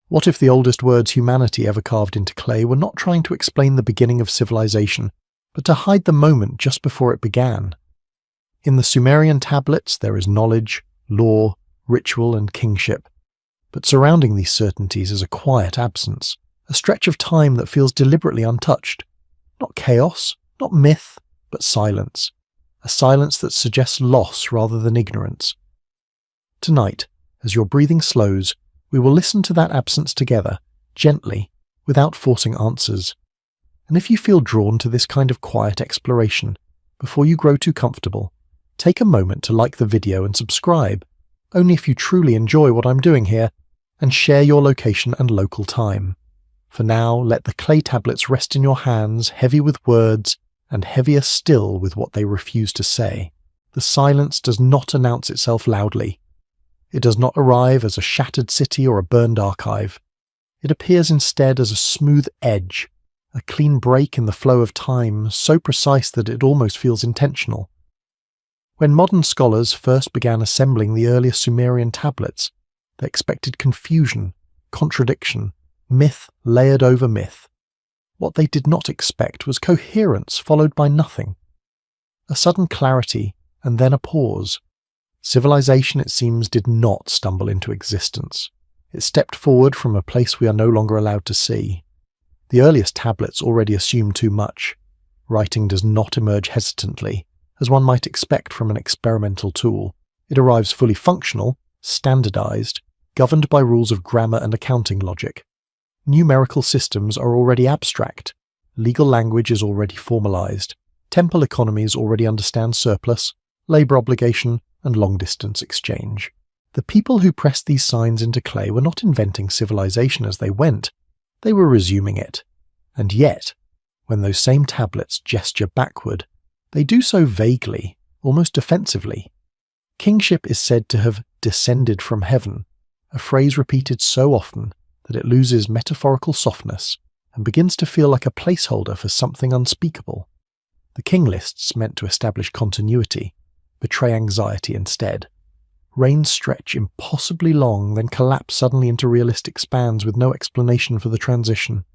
What if the oldest words humanity ever carved into clay were not trying to explain the beginning of civilization, but to hide the moment just before it began? In the Sumerian tablets there is knowledge, law, ritual, and kingship. But surrounding these certainties is a quiet absence, a stretch of time that feels deliberately untouched. Not chaos, not myth, but silence. A silence that suggests loss rather than ignorance. Tonight, as your breathing slows, we will listen to that absence together, gently, without forcing answers. And if you feel drawn to this kind of quiet exploration, before you grow too comfortable, take a moment to like the video and subscribe, only if you truly enjoy what I'm doing here, and share your location and local time. For now, let the clay tablets rest in your hands, heavy with words, and heavier still with what they refuse to say. The silence does not announce itself loudly. It does not arrive as a shattered city or a burned archive. It appears instead as a smooth edge, a clean break in the flow of time, so precise that it almost feels intentional. When modern scholars first began assembling the earlier Sumerian tablets, they expected confusion, contradiction, myth layered over myth. What they did not expect was coherence followed by nothing. A sudden clarity, and then a pause. Civilization, it seems, did not stumble into existence. It stepped forward from a place we are no longer allowed to see. The earliest tablets already assume too much. Writing does not emerge hesitantly, as one might expect from an experimental tool. It arrives fully functional, standardized, governed by rules of grammar and accounting logic. Numerical systems are already abstract. Legal language is already formalized. Temple economies already understand surplus, labor obligation, and long-distance exchange. The people who pressed these signs into clay were not inventing civilization as they went, they were resuming it. And yet, when those same tablets gesture backward, they do so vaguely, almost defensively. Kingship is said to have descended from heaven, a phrase repeated so often that it loses metaphorical softness and begins to feel like a placeholder for something unspeakable. The king lists meant to establish continuity, betray anxiety instead. Reigns stretch impossibly long, then collapse suddenly into realistic spans with no explanation for the transition.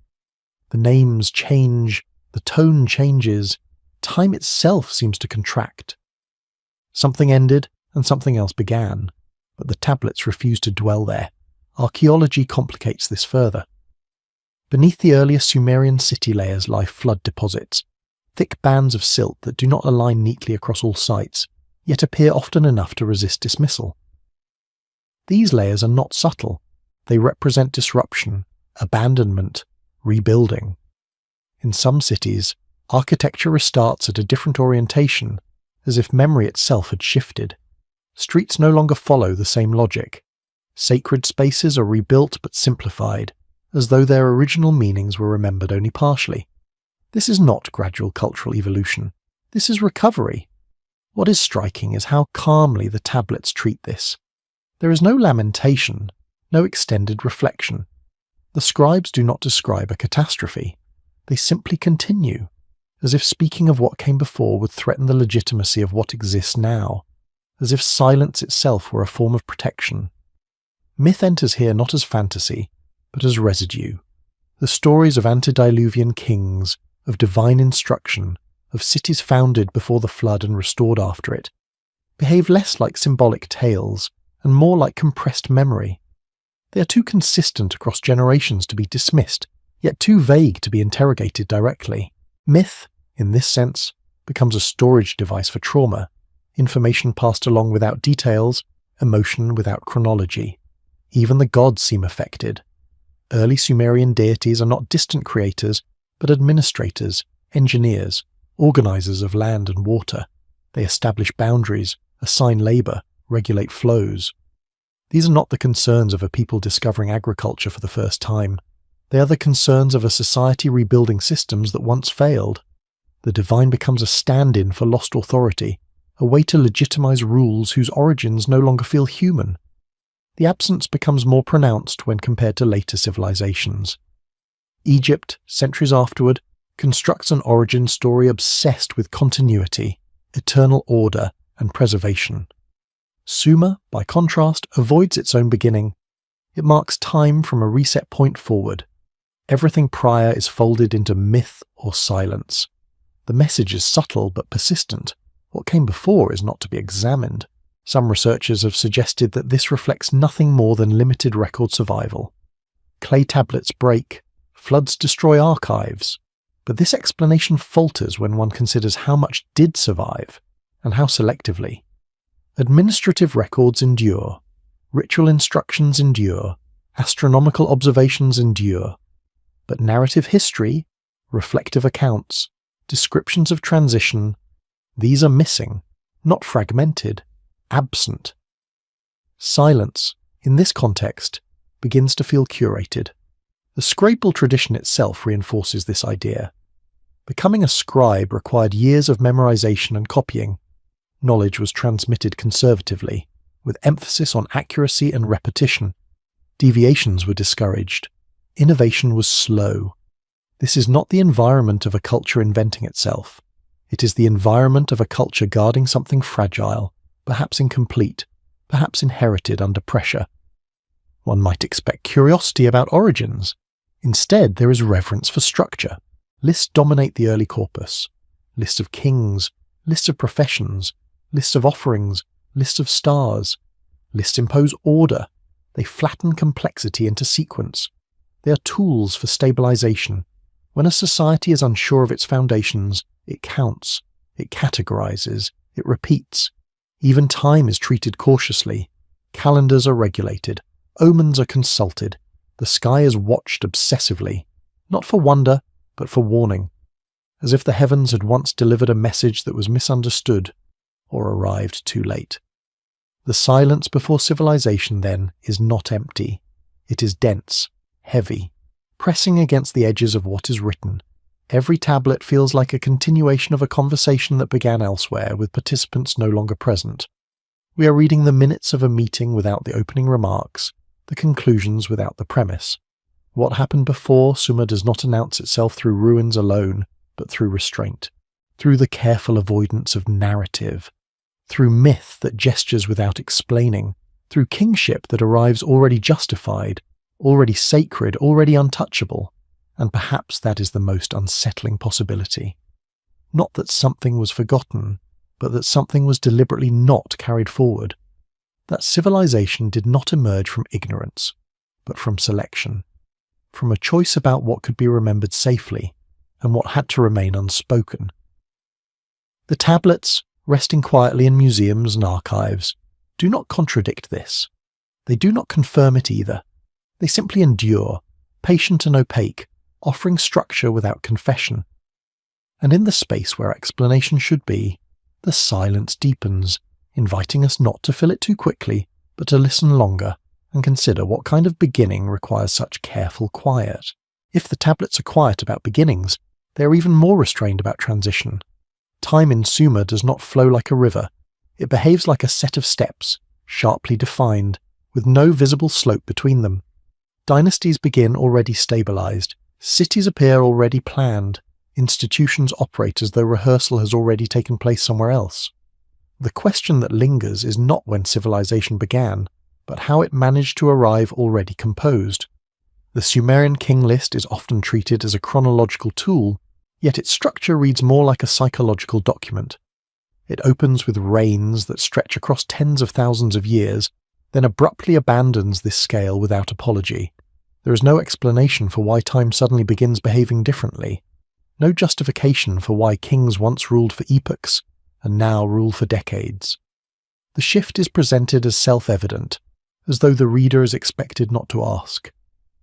The names change, the tone changes, time itself seems to contract. Something ended and something else began, but the tablets refuse to dwell there. Archaeology complicates this further. Beneath the earlier Sumerian city layers lie flood deposits, thick bands of silt that do not align neatly across all sites, yet appear often enough to resist dismissal. These layers are not subtle. They represent disruption, abandonment, rebuilding. In some cities, architecture restarts at a different orientation, as if memory itself had shifted. Streets no longer follow the same logic. Sacred spaces are rebuilt but simplified, as though their original meanings were remembered only partially. This is not gradual cultural evolution. This is recovery. What is striking is how calmly the tablets treat this. There is no lamentation, no extended reflection. The scribes do not describe a catastrophe. They simply continue, as if speaking of what came before would threaten the legitimacy of what exists now, as if silence itself were a form of protection. Myth enters here not as fantasy, but as residue. The stories of antediluvian kings, of divine instruction, of cities founded before the flood and restored after it, behave less like symbolic tales and more like compressed memory. They are too consistent across generations to be dismissed, yet too vague to be interrogated directly. Myth, in this sense, becomes a storage device for trauma, information passed along without details, emotion without chronology. Even the gods seem affected. Early Sumerian deities are not distant creators, but administrators, engineers, organizers of land and water. They establish boundaries, assign labor, regulate flows. These are not the concerns of a people discovering agriculture for the first time. They are the concerns of a society rebuilding systems that once failed. The divine becomes a stand-in for lost authority, a way to legitimize rules whose origins no longer feel human. The absence becomes more pronounced when compared to later civilizations. Egypt, centuries afterward, constructs an origin story obsessed with continuity, eternal order, and preservation. Sumer, by contrast, avoids its own beginning. It marks time from a reset point forward. Everything prior is folded into myth or silence. The message is subtle but persistent. What came before is not to be examined. Some researchers have suggested that this reflects nothing more than limited record survival. Clay tablets break, floods destroy archives, but this explanation falters when one considers how much did survive, and how selectively. Administrative records endure, ritual instructions endure, astronomical observations endure, but narrative history, reflective accounts, descriptions of transition, these are missing, not fragmented, absent. Silence, in this context, begins to feel curated. The scrapal tradition itself reinforces this idea. Becoming a scribe required years of memorization and copying. Knowledge was transmitted conservatively, with emphasis on accuracy and repetition. Deviations were discouraged. Innovation was slow. This is not the environment of a culture inventing itself. It is the environment of a culture guarding something fragile, perhaps incomplete, perhaps inherited under pressure. One might expect curiosity about origins. Instead, there is reverence for structure. Lists dominate the early corpus. Lists of kings, lists of professions, lists of offerings, lists of stars. Lists impose order. They flatten complexity into sequence. They are tools for stabilization. When a society is unsure of its foundations, it counts, it categorizes, it repeats. Even time is treated cautiously. Calendars are regulated. Omens are consulted. The sky is watched obsessively, not for wonder, but for warning, as if the heavens had once delivered a message that was misunderstood or arrived too late. The silence before civilization, then, is not empty. It is dense, heavy, pressing against the edges of what is written. Every tablet feels like a continuation of a conversation that began elsewhere, with participants no longer present. We are reading the minutes of a meeting without the opening remarks, the conclusions without the premise. What happened before Sumer does not announce itself through ruins alone, but through restraint, through the careful avoidance of narrative, through myth that gestures without explaining, through kingship that arrives already justified, already sacred, already untouchable, and perhaps that is the most unsettling possibility. Not that something was forgotten, but that something was deliberately not carried forward. That civilization did not emerge from ignorance, but from selection, from a choice about what could be remembered safely and what had to remain unspoken. The tablets, resting quietly in museums and archives, do not contradict this. They do not confirm it either. They simply endure, patient and opaque, offering structure without confession. And in the space where explanation should be, the silence deepens, inviting us not to fill it too quickly, but to listen longer and consider what kind of beginning requires such careful quiet. If the tablets are quiet about beginnings, they are even more restrained about transition. Time in Sumer does not flow like a river. It behaves like a set of steps, sharply defined, with no visible slope between them. Dynasties begin already stabilized. Cities appear already planned. Institutions operate as though rehearsal has already taken place somewhere else. The question that lingers is not when civilization began, but how it managed to arrive already composed. The Sumerian king list is often treated as a chronological tool, yet its structure reads more like a psychological document. It opens with reigns that stretch across tens of thousands of years, then abruptly abandons this scale without apology. There is no explanation for why time suddenly begins behaving differently. No justification for why kings once ruled for epochs and now rule for decades. The shift is presented as self-evident, as though the reader is expected not to ask.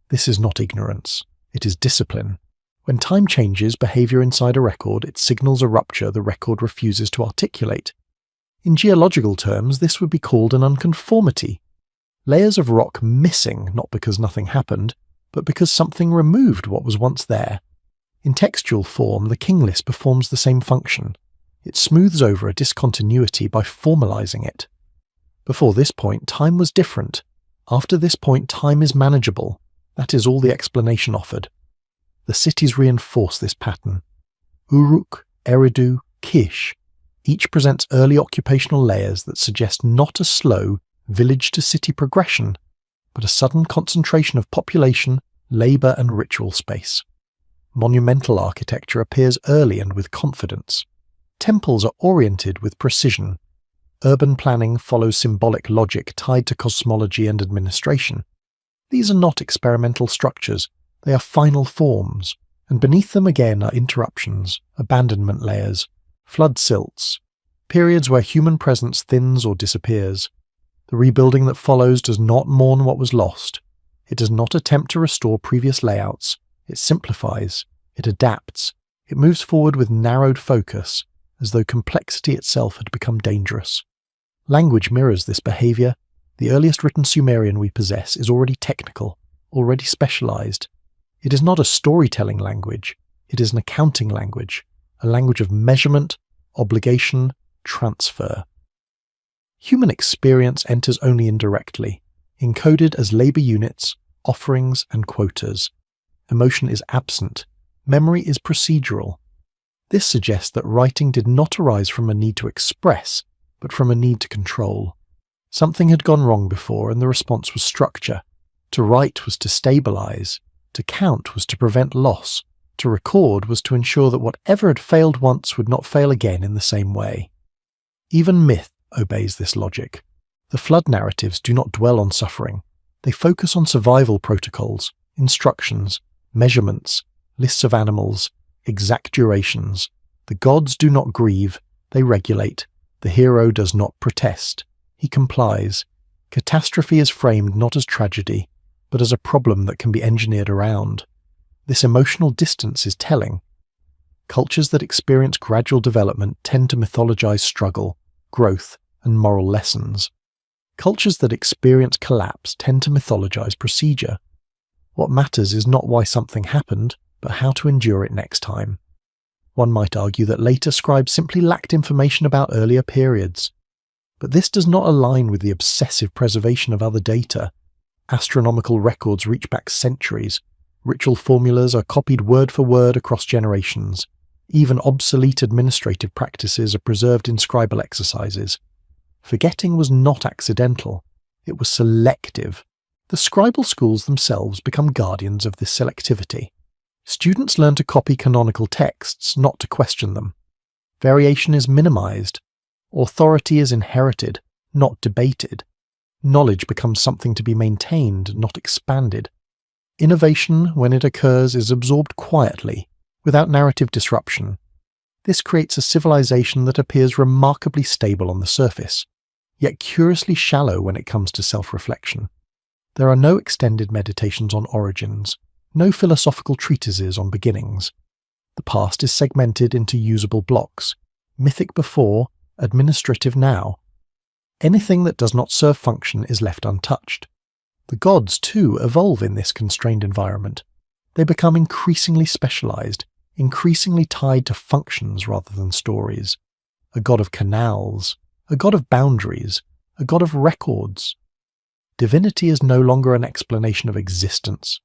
This is not ignorance, it is discipline. When time changes behavior inside a record, it signals a rupture the record refuses to articulate. In geological terms, this would be called an unconformity. Layers of rock missing, not because nothing happened, but because something removed what was once there. In textual form, the king list performs the same function. It smooths over a discontinuity by formalizing it. Before this point, time was different. After this point, time is manageable. That is all the explanation offered. The cities reinforce this pattern. Uruk, Eridu, Kish, each presents early occupational layers that suggest not a slow village-to-city progression, but a sudden concentration of population, labour and ritual space. Monumental architecture appears early and with confidence. Temples are oriented with precision. Urban planning follows symbolic logic tied to cosmology and administration. These are not experimental structures, they are final forms, and beneath them again are interruptions, abandonment layers, flood silts, periods where human presence thins or disappears. The rebuilding that follows does not mourn what was lost. It does not attempt to restore previous layouts. It simplifies. It adapts. It moves forward with narrowed focus, as though complexity itself had become dangerous. Language mirrors this behaviour. The earliest written Sumerian we possess is already technical, already specialised. It is not a storytelling language. It is an accounting language, a language of measurement, obligation, transfer. Human experience enters only indirectly, encoded as labour units, offerings and quotas. Emotion is absent. Memory is procedural. This suggests that writing did not arise from a need to express, but from a need to control. Something had gone wrong before, and the response was structure. To write was to stabilise. To count was to prevent loss. To record was to ensure that whatever had failed once would not fail again in the same way. Even myth obeys this logic. The flood narratives do not dwell on suffering. They focus on survival protocols, instructions, measurements, lists of animals, exact durations. The gods do not grieve, they regulate. The hero does not protest. He complies. Catastrophe is framed not as tragedy, but as a problem that can be engineered around. This emotional distance is telling. Cultures that experience gradual development tend to mythologize struggle, growth, and moral lessons. Cultures that experience collapse tend to mythologize procedure. What matters is not why something happened, but how to endure it next time. One might argue that later scribes simply lacked information about earlier periods. But this does not align with the obsessive preservation of other data. Astronomical records reach back centuries. Ritual formulas are copied word for word across generations. Even obsolete administrative practices are preserved in scribal exercises. Forgetting was not accidental. It was selective. The scribal schools themselves become guardians of this selectivity. Students learn to copy canonical texts, not to question them. Variation is minimized. Authority is inherited, not debated. Knowledge becomes something to be maintained, not expanded. Innovation, when it occurs, is absorbed quietly, without narrative disruption. This creates a civilization that appears remarkably stable on the surface, yet curiously shallow when it comes to self-reflection. There are no extended meditations on origins, no philosophical treatises on beginnings. The past is segmented into usable blocks, mythic before, administrative now. Anything that does not serve function is left untouched. The gods, too, evolve in this constrained environment. They become increasingly specialized, increasingly tied to functions rather than stories. A god of canals, a god of boundaries, a god of records. Divinity is no longer an explanation of existence,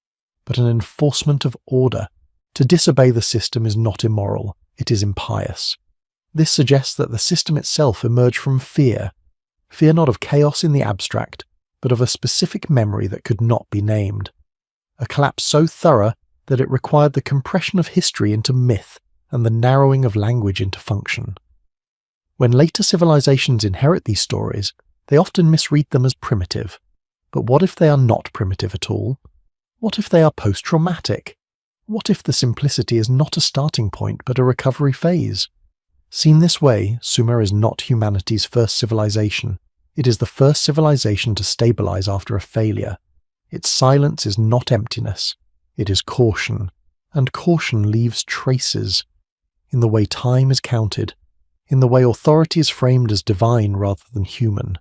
but an enforcement of order. To disobey the system is not immoral, it is impious. This suggests that the system itself emerged from fear not of chaos in the abstract, but of a specific memory that could not be named. A collapse so thorough that it required the compression of history into myth and the narrowing of language into function. When later civilizations inherit these stories, they often misread them as primitive. But what if they are not primitive at all? What if they are post-traumatic? What if the simplicity is not a starting point but a recovery phase? Seen this way, Sumer is not humanity's first civilization. It is the first civilization to stabilize after a failure. Its silence is not emptiness. It is caution, and caution leaves traces. In the way time is counted, in the way authority is framed as divine rather than human,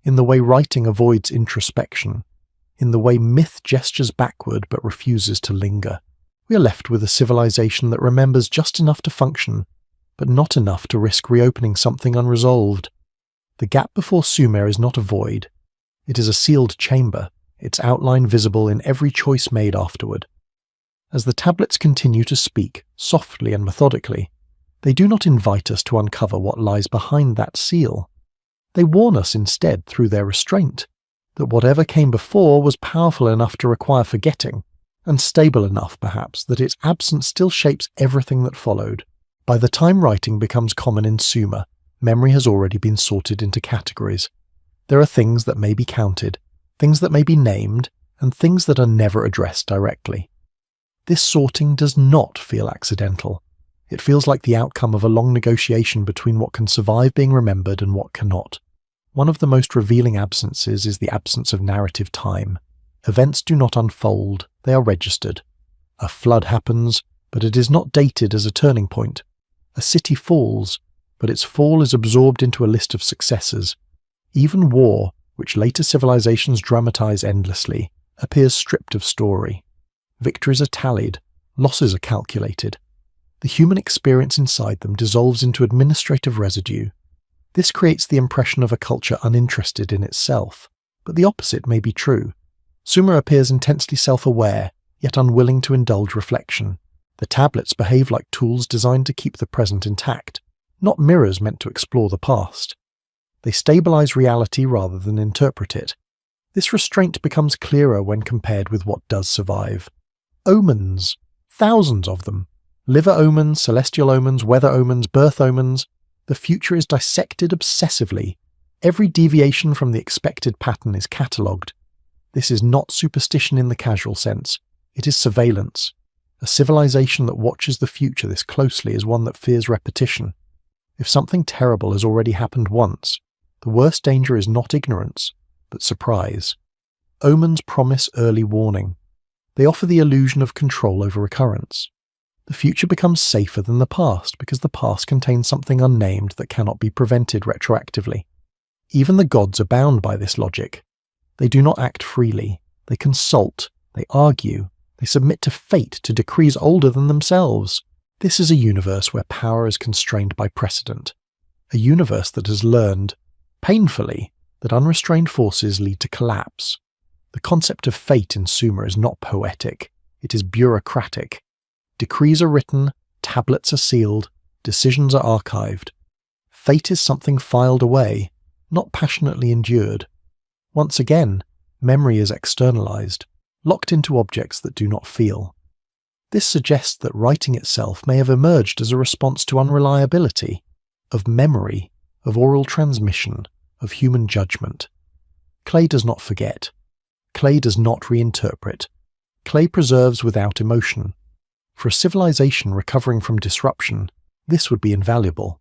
in the way writing avoids introspection, in the way myth gestures backward but refuses to linger. We are left with a civilization that remembers just enough to function, but not enough to risk reopening something unresolved. The gap before Sumer is not a void. It is a sealed chamber, its outline visible in every choice made afterward. As the tablets continue to speak, softly and methodically, they do not invite us to uncover what lies behind that seal. They warn us instead through their restraint. that whatever came before was powerful enough to require forgetting, and stable enough, perhaps, that its absence still shapes everything that followed. By the time writing becomes common in Sumer, memory has already been sorted into categories. There are things that may be counted, things that may be named, and things that are never addressed directly. This sorting does not feel accidental. It feels like the outcome of a long negotiation between what can survive being remembered and what cannot. One of the most revealing absences is the absence of narrative time. Events do not unfold, they are registered. A flood happens, but it is not dated as a turning point. A city falls, but its fall is absorbed into a list of successors. Even war, which later civilizations dramatize endlessly, appears stripped of story. Victories are tallied, losses are calculated. The human experience inside them dissolves into administrative residue. This creates the impression of a culture uninterested in itself, but the opposite may be true. Sumer appears intensely self-aware, yet unwilling to indulge reflection. The tablets behave like tools designed to keep the present intact, not mirrors meant to explore the past. They stabilize reality rather than interpret it. This restraint becomes clearer when compared with what does survive. Omens, thousands of them. Liver omens, celestial omens, weather omens, birth omens. The future is dissected obsessively. Every deviation from the expected pattern is catalogued. This is not superstition in the casual sense. It is surveillance. A civilization that watches the future this closely is one that fears repetition. If something terrible has already happened once, the worst danger is not ignorance, but surprise. Omens promise early warning. They offer the illusion of control over recurrence. The future becomes safer than the past because the past contains something unnamed that cannot be prevented retroactively. Even the gods are bound by this logic. They do not act freely. They consult. They argue. They submit to fate, to decrees older than themselves. This is a universe where power is constrained by precedent. A universe that has learned, painfully, that unrestrained forces lead to collapse. The concept of fate in Sumer is not poetic. It is bureaucratic. Decrees are written, tablets are sealed, decisions are archived. Fate is something filed away, not passionately endured. Once again, memory is externalized, locked into objects that do not feel. This suggests that writing itself may have emerged as a response to unreliability, of memory, of oral transmission, of human judgment. Clay does not forget. Clay does not reinterpret. Clay preserves without emotion. For a civilization recovering from disruption, this would be invaluable.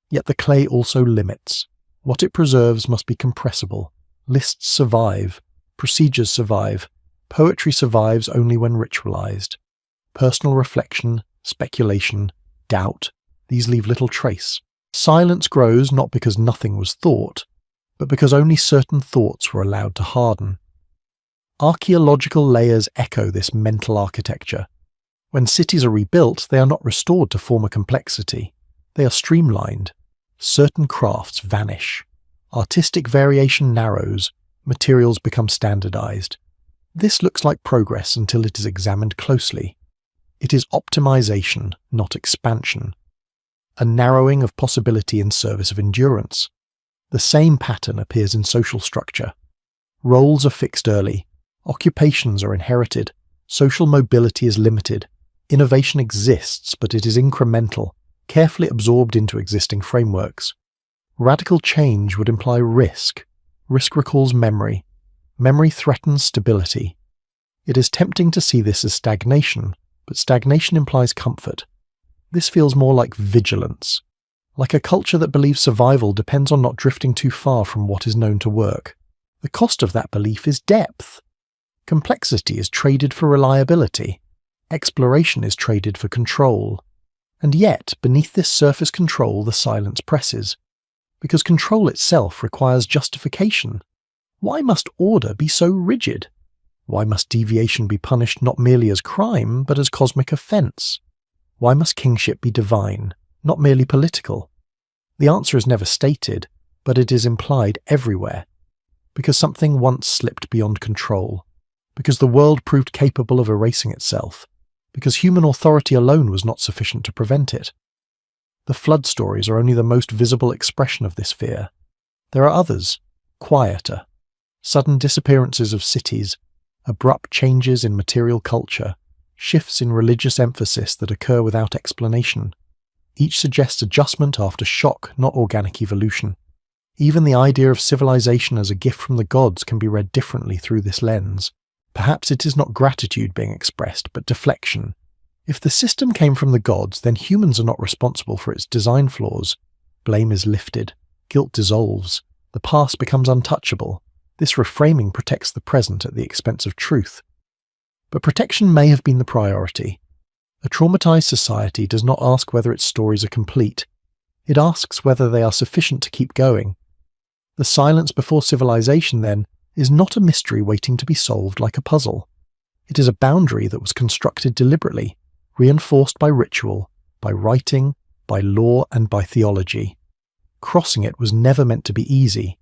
Yet the clay also limits. What it preserves must be compressible. Lists survive. Procedures survive. Poetry survives only when ritualized. Personal reflection, speculation, doubt, these leave little trace. Silence grows not because nothing was thought, but because only certain thoughts were allowed to harden. Archaeological layers echo this mental architecture. When cities are rebuilt, they are not restored to former complexity. They are streamlined. Certain crafts vanish. Artistic variation narrows. Materials become standardized. This looks like progress until it is examined closely. It is optimization, not expansion. A narrowing of possibility in service of endurance. The same pattern appears in social structure. Roles are fixed early. Occupations are inherited. Social mobility is limited. Innovation exists, but it is incremental, carefully absorbed into existing frameworks. Radical change would imply risk. Risk recalls memory. Memory threatens stability. It is tempting to see this as stagnation, but stagnation implies comfort. This feels more like vigilance, like a culture that believes survival depends on not drifting too far from what is known to work. The cost of that belief is depth. Complexity is traded for reliability. Exploration is traded for control. And yet, beneath this surface control, the silence presses. Because control itself requires justification. Why must order be so rigid? Why must deviation be punished not merely as crime, but as cosmic offense? Why must kingship be divine, not merely political? The answer is never stated, but it is implied everywhere. Because something once slipped beyond control. Because the world proved capable of erasing itself. Because human authority alone was not sufficient to prevent it. The flood stories are only the most visible expression of this fear. There are others, quieter. Sudden disappearances of cities, abrupt changes in material culture, shifts in religious emphasis that occur without explanation. Each suggests adjustment after shock, not organic evolution. Even the idea of civilization as a gift from the gods can be read differently through this lens. Perhaps it is not gratitude being expressed, but deflection. If the system came from the gods, then humans are not responsible for its design flaws. Blame is lifted, guilt dissolves, the past becomes untouchable. This reframing protects the present at the expense of truth. But protection may have been the priority. A traumatized society does not ask whether its stories are complete. It asks whether they are sufficient to keep going. The silence before civilization, then, is not a mystery waiting to be solved like a puzzle. It is a boundary that was constructed deliberately, reinforced by ritual, by writing, by law, and by theology. Crossing it was never meant to be easy,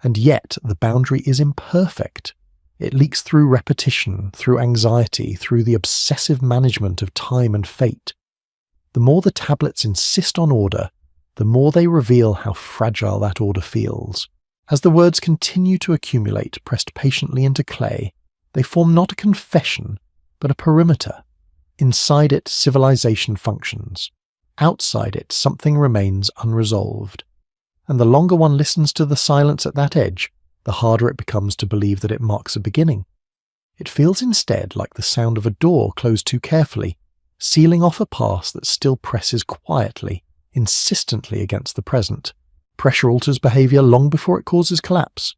and yet the boundary is imperfect. It leaks through repetition, through anxiety, through the obsessive management of time and fate. The more the tablets insist on order, the more they reveal how fragile that order feels. As the words continue to accumulate, pressed patiently into clay, they form not a confession, but a perimeter. Inside it, civilization functions. Outside it, something remains unresolved. And the longer one listens to the silence at that edge, the harder it becomes to believe that it marks a beginning. It feels instead like the sound of a door closed too carefully, sealing off a past that still presses quietly, insistently against the present. Pressure alters behavior long before it causes collapse.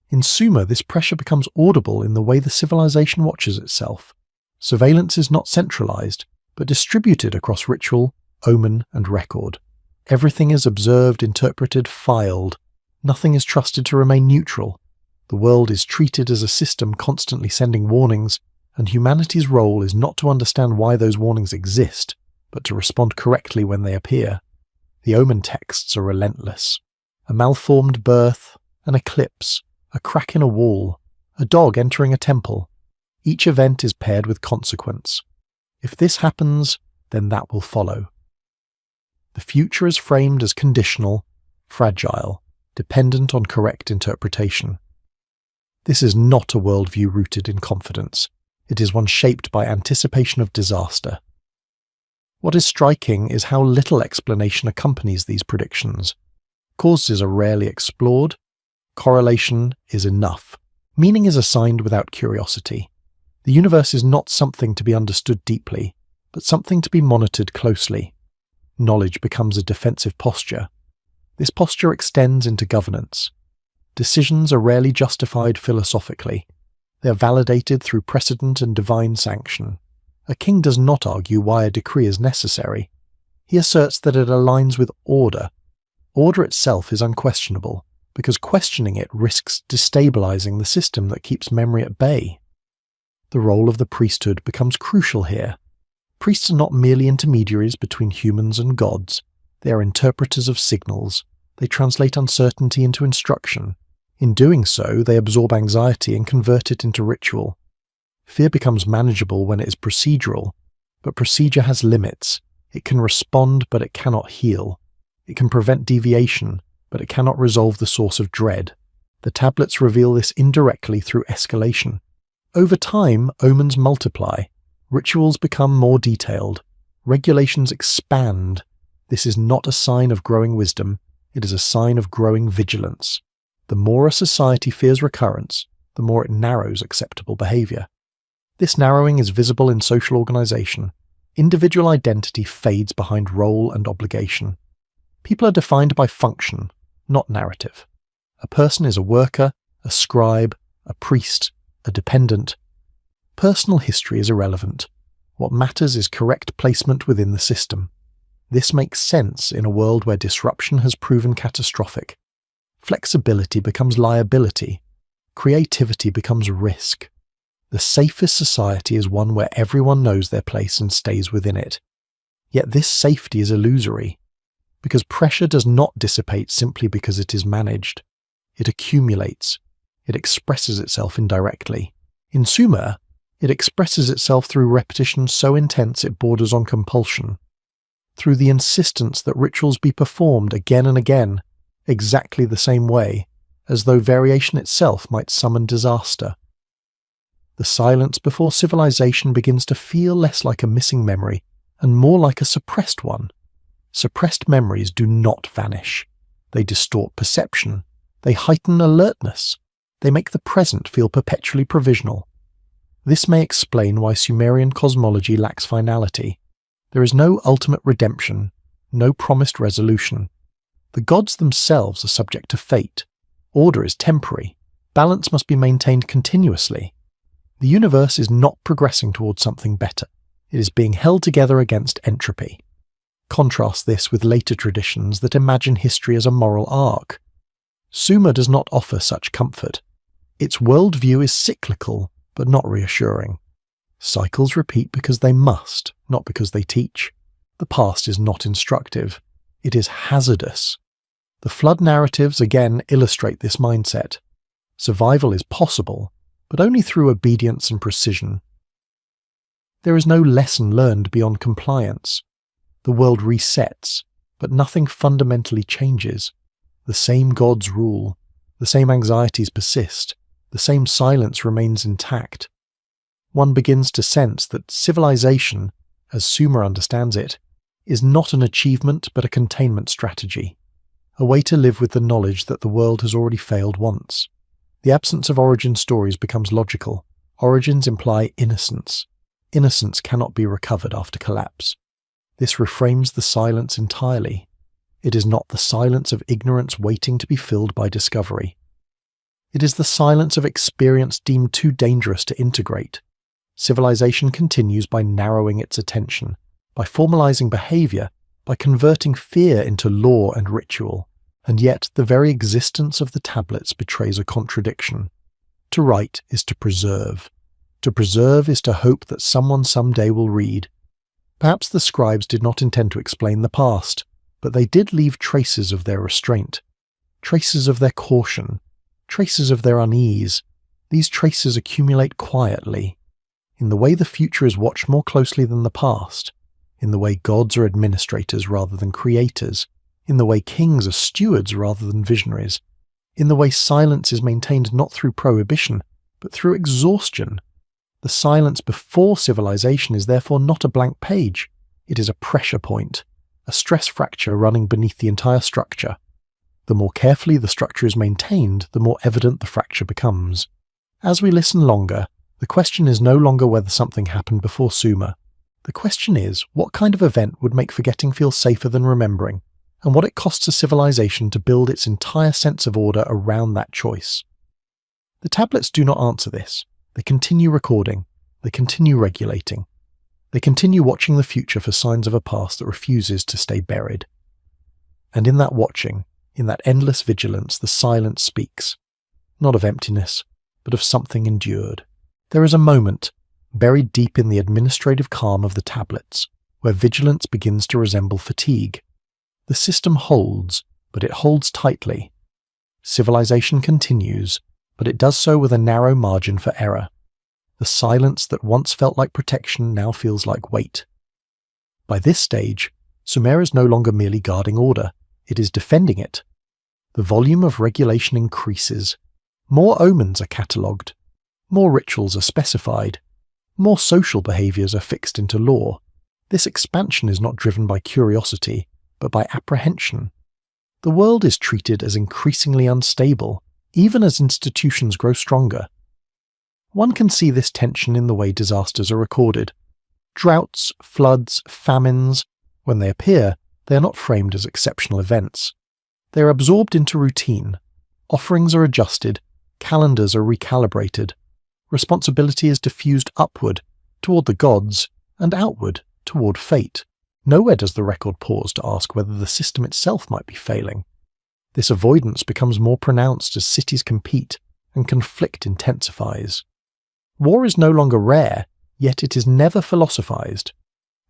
In Sumer, this pressure becomes audible in the way the civilization watches itself. Surveillance is not centralized, but distributed across ritual, omen, and record. Everything is observed, interpreted, filed. Nothing is trusted to remain neutral. The world is treated as a system constantly sending warnings, and humanity's role is not to understand why those warnings exist, but to respond correctly when they appear. The omen texts are relentless. A malformed birth, an eclipse, a crack in a wall, a dog entering a temple. Each event is paired with consequence. If this happens, then that will follow. The future is framed as conditional, fragile, dependent on correct interpretation. This is not a worldview rooted in confidence. It is one shaped by anticipation of disaster. What is striking is how little explanation accompanies these predictions. Causes are rarely explored. Correlation is enough. Meaning is assigned without curiosity. The universe is not something to be understood deeply, but something to be monitored closely. Knowledge becomes a defensive posture. This posture extends into governance. Decisions are rarely justified philosophically. They are validated through precedent and divine sanction. A king does not argue why a decree is necessary. He asserts that it aligns with order. Order itself is unquestionable, because questioning it risks destabilizing the system that keeps memory at bay. The role of the priesthood becomes crucial here. Priests are not merely intermediaries between humans and gods. They are interpreters of signals. They translate uncertainty into instruction. In doing so, they absorb anxiety and convert it into ritual. Fear becomes manageable when it is procedural, but procedure has limits. It can respond, but it cannot heal. It can prevent deviation, but it cannot resolve the source of dread. The tablets reveal this indirectly through escalation. Over time, omens multiply. Rituals become more detailed. Regulations expand. This is not a sign of growing wisdom. It is a sign of growing vigilance. The more a society fears recurrence, the more it narrows acceptable behavior. This narrowing is visible in social organization. Individual identity fades behind role and obligation. People are defined by function, not narrative. A person is a worker, a scribe, a priest, a dependent. Personal history is irrelevant. What matters is correct placement within the system. This makes sense in a world where disruption has proven catastrophic. Flexibility becomes liability. Creativity becomes risk. The safest society is one where everyone knows their place and stays within it. Yet this safety is illusory, because pressure does not dissipate simply because it is managed. It accumulates. It expresses itself indirectly. In Sumer, it expresses itself through repetition so intense it borders on compulsion, through the insistence that rituals be performed again and again, exactly the same way, as though variation itself might summon disaster. The silence before civilization begins to feel less like a missing memory and more like a suppressed one. Suppressed memories do not vanish. They distort perception. They heighten alertness. They make the present feel perpetually provisional. This may explain why Sumerian cosmology lacks finality. There is no ultimate redemption, no promised resolution. The gods themselves are subject to fate. Order is temporary. Balance must be maintained continuously. The universe is not progressing towards something better. It is being held together against entropy. Contrast this with later traditions that imagine history as a moral arc. Sumer does not offer such comfort. Its worldview is cyclical, but not reassuring. Cycles repeat because they must, not because they teach. The past is not instructive. It is hazardous. The flood narratives again illustrate this mindset. Survival is possible, but only through obedience and precision. There is no lesson learned beyond compliance. The world resets, but nothing fundamentally changes. The same gods rule. The same anxieties persist. The same silence remains intact. One begins to sense that civilization, as Sumer understands it, is not an achievement but a containment strategy, a way to live with the knowledge that the world has already failed once. The absence of origin stories becomes logical. Origins imply innocence. Innocence cannot be recovered after collapse. This reframes the silence entirely. It is not the silence of ignorance waiting to be filled by discovery. It is the silence of experience deemed too dangerous to integrate. Civilization continues by narrowing its attention, by formalizing behavior, by converting fear into law and ritual, and yet the very existence of the tablets betrays a contradiction. To write is to preserve. To preserve is to hope that someone someday will read. Perhaps the scribes did not intend to explain the past, but they did leave traces of their restraint, traces of their caution, traces of their unease. These traces accumulate quietly, in the way the future is watched more closely than the past, in the way gods are administrators rather than creators, in the way kings are stewards rather than visionaries, in the way silence is maintained not through prohibition, but through exhaustion. The silence before civilization is therefore not a blank page. It is a pressure point, a stress fracture running beneath the entire structure. The more carefully the structure is maintained, the more evident the fracture becomes. As we listen longer, the question is no longer whether something happened before Sumer. The question is, what kind of event would make forgetting feel safer than remembering, and what it costs a civilization to build its entire sense of order around that choice. The tablets do not answer this. They continue recording. They continue regulating. They continue watching the future for signs of a past that refuses to stay buried. And in that watching, in that endless vigilance, the silence speaks, not of emptiness, but of something endured. There is a moment, buried deep in the administrative calm of the tablets, where vigilance begins to resemble fatigue. The system holds, but it holds tightly. Civilization continues, but it does so with a narrow margin for error. The silence that once felt like protection now feels like weight. By this stage, Sumer is no longer merely guarding order, it is defending it. The volume of regulation increases. More omens are catalogued. More rituals are specified. More social behaviors are fixed into law. This expansion is not driven by curiosity, but by apprehension. The world is treated as increasingly unstable, even as institutions grow stronger. One can see this tension in the way disasters are recorded. Droughts, floods, famines, when they appear, they are not framed as exceptional events. They are absorbed into routine. Offerings are adjusted. Calendars are recalibrated. Responsibility is diffused upward, toward the gods, and outward, toward fate. Nowhere does the record pause to ask whether the system itself might be failing. This avoidance becomes more pronounced as cities compete and conflict intensifies. War is no longer rare, yet it is never philosophized.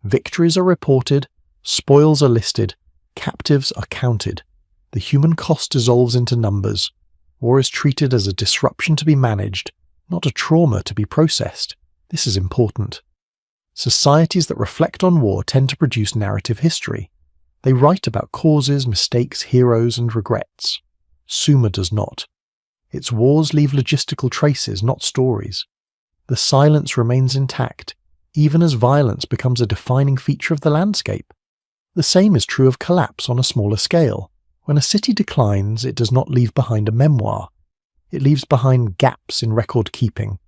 Victories are reported, spoils are listed, captives are counted. The human cost dissolves into numbers. War is treated as a disruption to be managed, not a trauma to be processed. This is important. Societies that reflect on war tend to produce narrative history. They write about causes, mistakes, heroes, and regrets. Sumer does not. Its wars leave logistical traces, not stories. The silence remains intact, even as violence becomes a defining feature of the landscape. The same is true of collapse on a smaller scale. When a city declines, it does not leave behind a memoir. It leaves behind gaps in record keeping,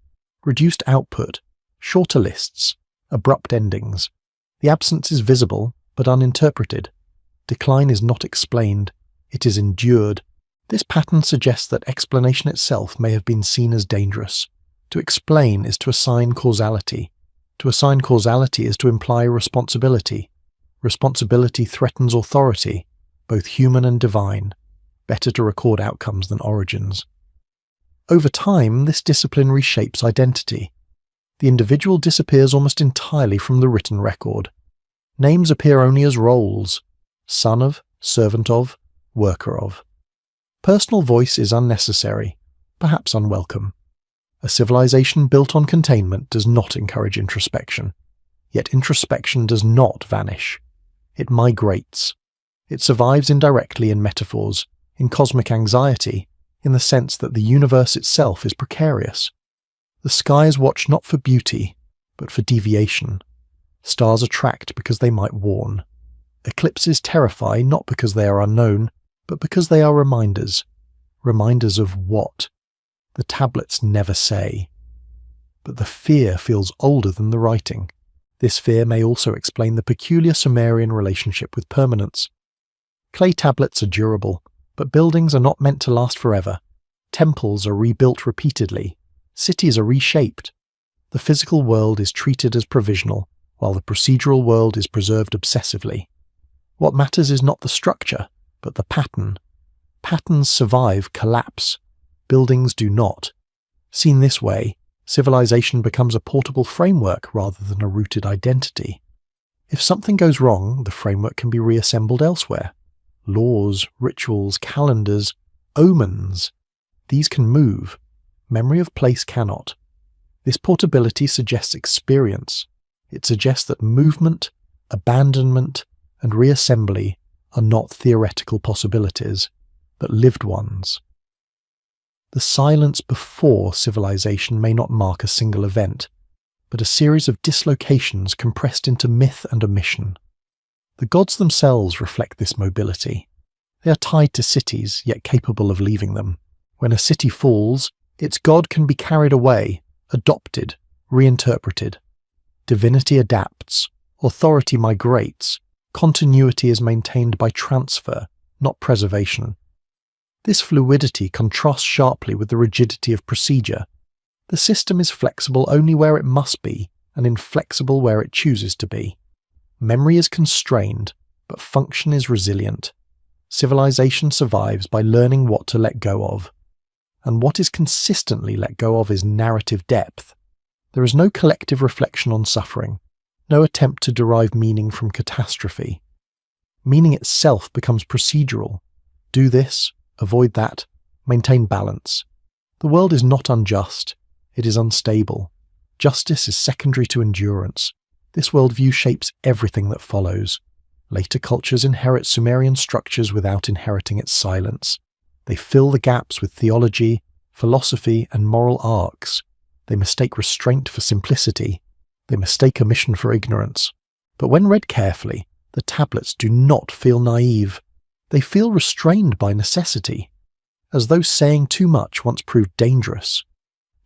reduced output, shorter lists, abrupt endings. The absence is visible, but uninterpreted. Decline is not explained, it is endured. This pattern suggests that explanation itself may have been seen as dangerous. To explain is to assign causality. To assign causality is to imply responsibility. Responsibility threatens authority, both human and divine. Better to record outcomes than origins. Over time, this discipline reshapes identity. The individual disappears almost entirely from the written record. Names appear only as roles: son of, servant of, worker of. Personal voice is unnecessary, perhaps unwelcome. A civilization built on containment does not encourage introspection. Yet introspection does not vanish. It migrates. It survives indirectly in metaphors, in cosmic anxiety, in the sense that the universe itself is precarious. The skies watch not for beauty, but for deviation. Stars attract because they might warn. Eclipses terrify not because they are unknown, but because they are reminders. Reminders of what? The tablets never say. But the fear feels older than the writing. This fear may also explain the peculiar Sumerian relationship with permanence. Clay tablets are durable, but buildings are not meant to last forever. Temples are rebuilt repeatedly. Cities are reshaped. The physical world is treated as provisional, while the procedural world is preserved obsessively. What matters is not the structure, but the pattern. Patterns survive collapse. Buildings do not. Seen this way, civilization becomes a portable framework rather than a rooted identity. If something goes wrong, the framework can be reassembled elsewhere. Laws, rituals, calendars, omens. These can move. Memory of place cannot. This portability suggests experience. It suggests that movement, abandonment, and reassembly are not theoretical possibilities, but lived ones. The silence before civilization may not mark a single event, but a series of dislocations compressed into myth and omission. The gods themselves reflect this mobility. They are tied to cities, yet capable of leaving them. When a city falls, its god can be carried away, adopted, reinterpreted. Divinity adapts, authority migrates, continuity is maintained by transfer, not preservation. This fluidity contrasts sharply with the rigidity of procedure. The system is flexible only where it must be, and inflexible where it chooses to be. Memory is constrained, but function is resilient. Civilization survives by learning what to let go of. And what is consistently let go of is narrative depth. There is no collective reflection on suffering, no attempt to derive meaning from catastrophe. Meaning itself becomes procedural. Do this, avoid that, maintain balance. The world is not unjust, it is unstable. Justice is secondary to endurance. This worldview shapes everything that follows. Later cultures inherit Sumerian structures without inheriting its silence. They fill the gaps with theology, philosophy, and moral arcs. They mistake restraint for simplicity. They mistake omission for ignorance. But when read carefully, the tablets do not feel naive. They feel restrained by necessity, as though saying too much once proved dangerous.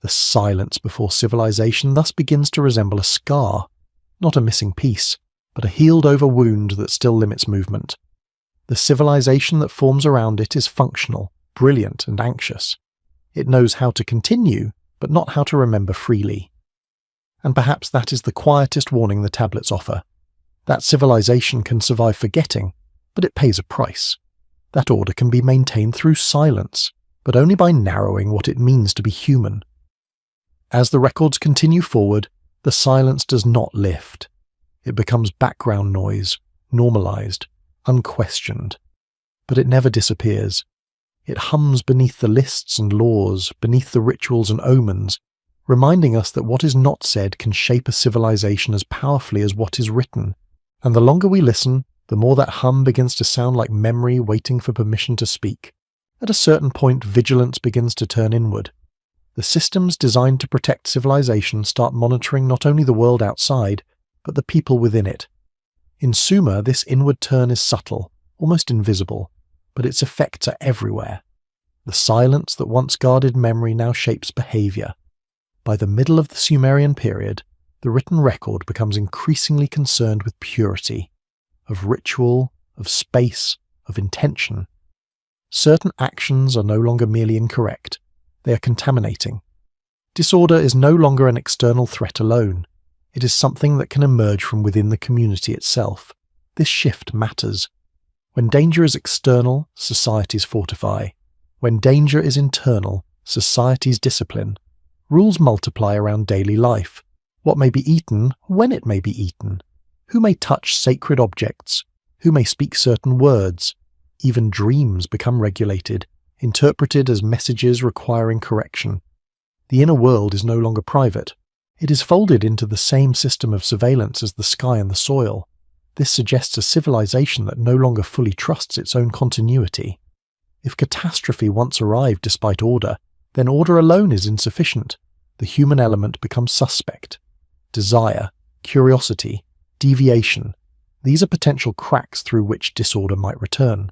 The silence before civilization thus begins to resemble a scar, not a missing piece, but a healed-over wound that still limits movement. The civilization that forms around it is functional, brilliant, and anxious. It knows how to continue, but not how to remember freely. And perhaps that is the quietest warning the tablets offer. That civilization can survive forgetting, but it pays a price. That order can be maintained through silence, but only by narrowing what it means to be human. As the records continue forward, the silence does not lift. It becomes background noise, normalized, unquestioned. But it never disappears. It hums beneath the lists and laws, beneath the rituals and omens, reminding us that what is not said can shape a civilization as powerfully as what is written. And the longer we listen, the more that hum begins to sound like memory waiting for permission to speak. At a certain point, vigilance begins to turn inward. The systems designed to protect civilization start monitoring not only the world outside, but the people within it. In Sumer, this inward turn is subtle, almost invisible, but its effects are everywhere. The silence that once guarded memory now shapes behavior. By the middle of the Sumerian period, the written record becomes increasingly concerned with purity, of ritual, of space, of intention. Certain actions are no longer merely incorrect, they are contaminating. Disorder is no longer an external threat alone, it is something that can emerge from within the community itself. This shift matters. When danger is external, societies fortify. When danger is internal, societies discipline. Rules multiply around daily life. What may be eaten, when it may be eaten. Who may touch sacred objects? Who may speak certain words? Even dreams become regulated, interpreted as messages requiring correction. The inner world is no longer private. It is folded into the same system of surveillance as the sky and the soil. This suggests a civilization that no longer fully trusts its own continuity. If catastrophe once arrived despite order, then order alone is insufficient. The human element becomes suspect. Desire, curiosity, deviation, these are potential cracks through which disorder might return.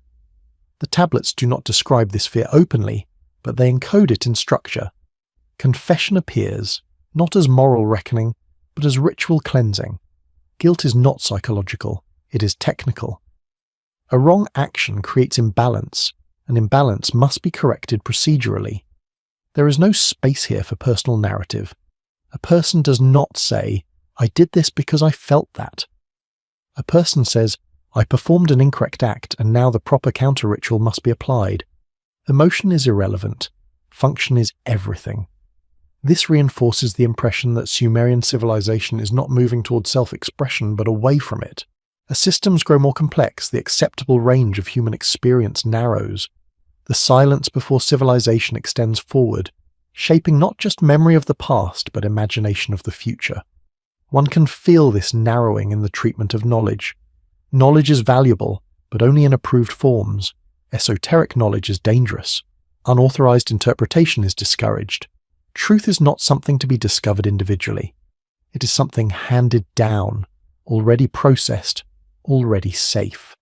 The tablets do not describe this fear openly, but they encode it in structure. Confession appears, not as moral reckoning, but as ritual cleansing. Guilt is not psychological, it is technical. A wrong action creates imbalance, and imbalance must be corrected procedurally. There is no space here for personal narrative. A person does not say, "I did this because I felt that." A person says, "I performed an incorrect act and now the proper counter-ritual must be applied." Emotion is irrelevant. Function is everything. This reinforces the impression that Sumerian civilization is not moving towards self-expression but away from it. As systems grow more complex, the acceptable range of human experience narrows. The silence before civilization extends forward, shaping not just memory of the past but imagination of the future. One can feel this narrowing in the treatment of knowledge. Knowledge is valuable, but only in approved forms. Esoteric knowledge is dangerous. Unauthorized interpretation is discouraged. Truth is not something to be discovered individually. It is something handed down, already processed, already safe.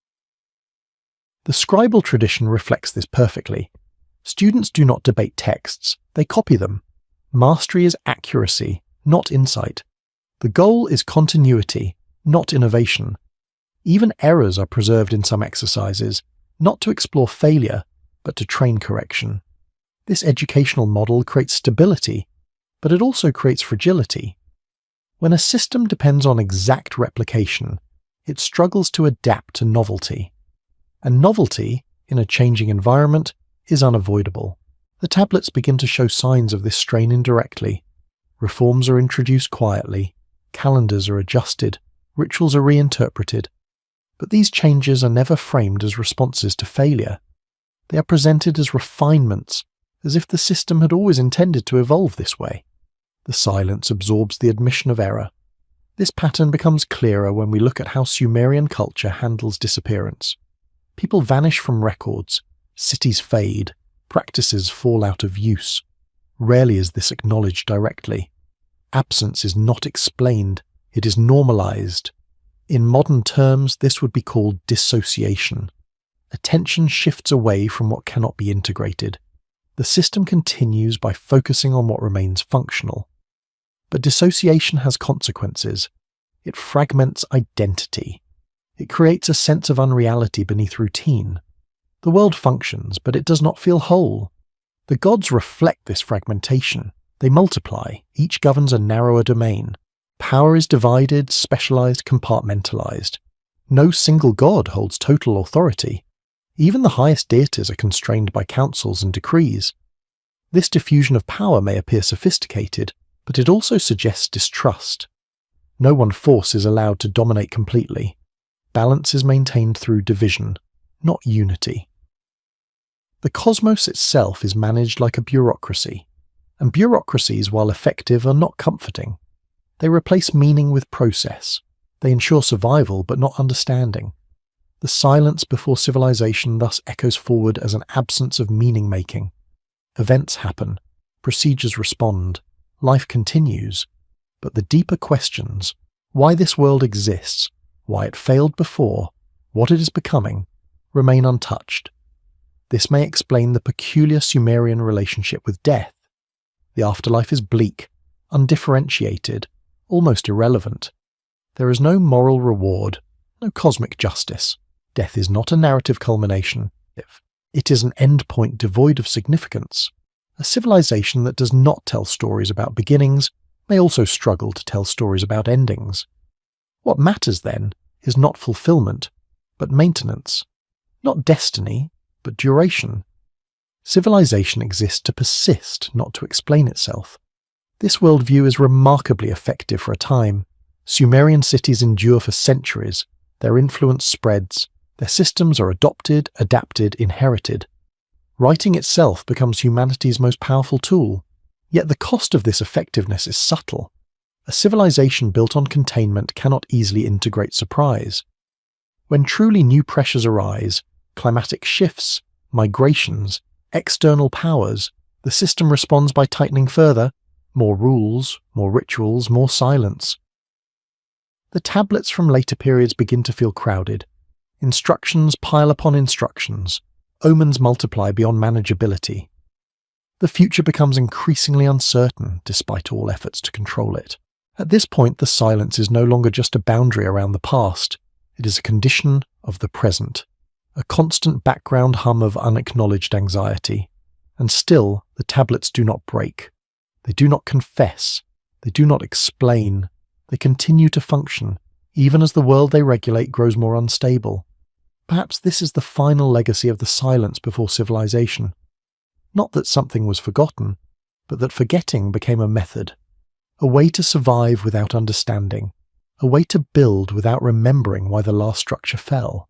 The scribal tradition reflects this perfectly. Students do not debate texts, they copy them. Mastery is accuracy, not insight. The goal is continuity, not innovation. Even errors are preserved in some exercises, not to explore failure, but to train correction. This educational model creates stability, but it also creates fragility. When a system depends on exact replication, it struggles to adapt to novelty. And novelty, in a changing environment, is unavoidable. The tablets begin to show signs of this strain indirectly. Reforms are introduced quietly, calendars are adjusted, rituals are reinterpreted. But these changes are never framed as responses to failure. They are presented as refinements, as if the system had always intended to evolve this way. The silence absorbs the admission of error. This pattern becomes clearer when we look at how Sumerian culture handles disappearance. People vanish from records, cities fade, practices fall out of use. Rarely is this acknowledged directly. Absence is not explained, it is normalized. In modern terms, this would be called dissociation. Attention shifts away from what cannot be integrated. The system continues by focusing on what remains functional. But dissociation has consequences. It fragments identity. It creates a sense of unreality beneath routine. The world functions, but it does not feel whole. The gods reflect this fragmentation. They multiply, each governs a narrower domain. Power is divided, specialized, compartmentalized. No single god holds total authority. Even the highest deities are constrained by councils and decrees. This diffusion of power may appear sophisticated, but it also suggests distrust. No one force is allowed to dominate completely. Balance is maintained through division, not unity. The cosmos itself is managed like a bureaucracy, and bureaucracies, while effective, are not comforting. They replace meaning with process. They ensure survival but not understanding. The silence before civilization thus echoes forward as an absence of meaning-making. Events happen, procedures respond, life continues, but the deeper questions, why this world exists, why it failed before, what it is becoming, remain untouched. This may explain the peculiar Sumerian relationship with death. The afterlife is bleak, undifferentiated, almost irrelevant. There is no moral reward, no cosmic justice. Death is not a narrative culmination. It is an endpoint devoid of significance. A civilization that does not tell stories about beginnings may also struggle to tell stories about endings. What matters, then, is not fulfillment, but maintenance. Not destiny, but duration. Civilization exists to persist, not to explain itself. This worldview is remarkably effective for a time. Sumerian cities endure for centuries. Their influence spreads. Their systems are adopted, adapted, inherited. Writing itself becomes humanity's most powerful tool. Yet the cost of this effectiveness is subtle. A civilization built on containment cannot easily integrate surprise. When truly new pressures arise, climatic shifts, migrations, external powers, the system responds by tightening further. More rules, more rituals, more silence. The tablets from later periods begin to feel crowded. Instructions pile upon instructions. Omens multiply beyond manageability. The future becomes increasingly uncertain despite all efforts to control it. At this point, the silence is no longer just a boundary around the past. It is a condition of the present, a constant background hum of unacknowledged anxiety. And still, the tablets do not break. They do not confess. They do not explain. They continue to function, even as the world they regulate grows more unstable. Perhaps this is the final legacy of the silence before civilization. Not that something was forgotten, but that forgetting became a method, a way to survive without understanding, a way to build without remembering why the last structure fell.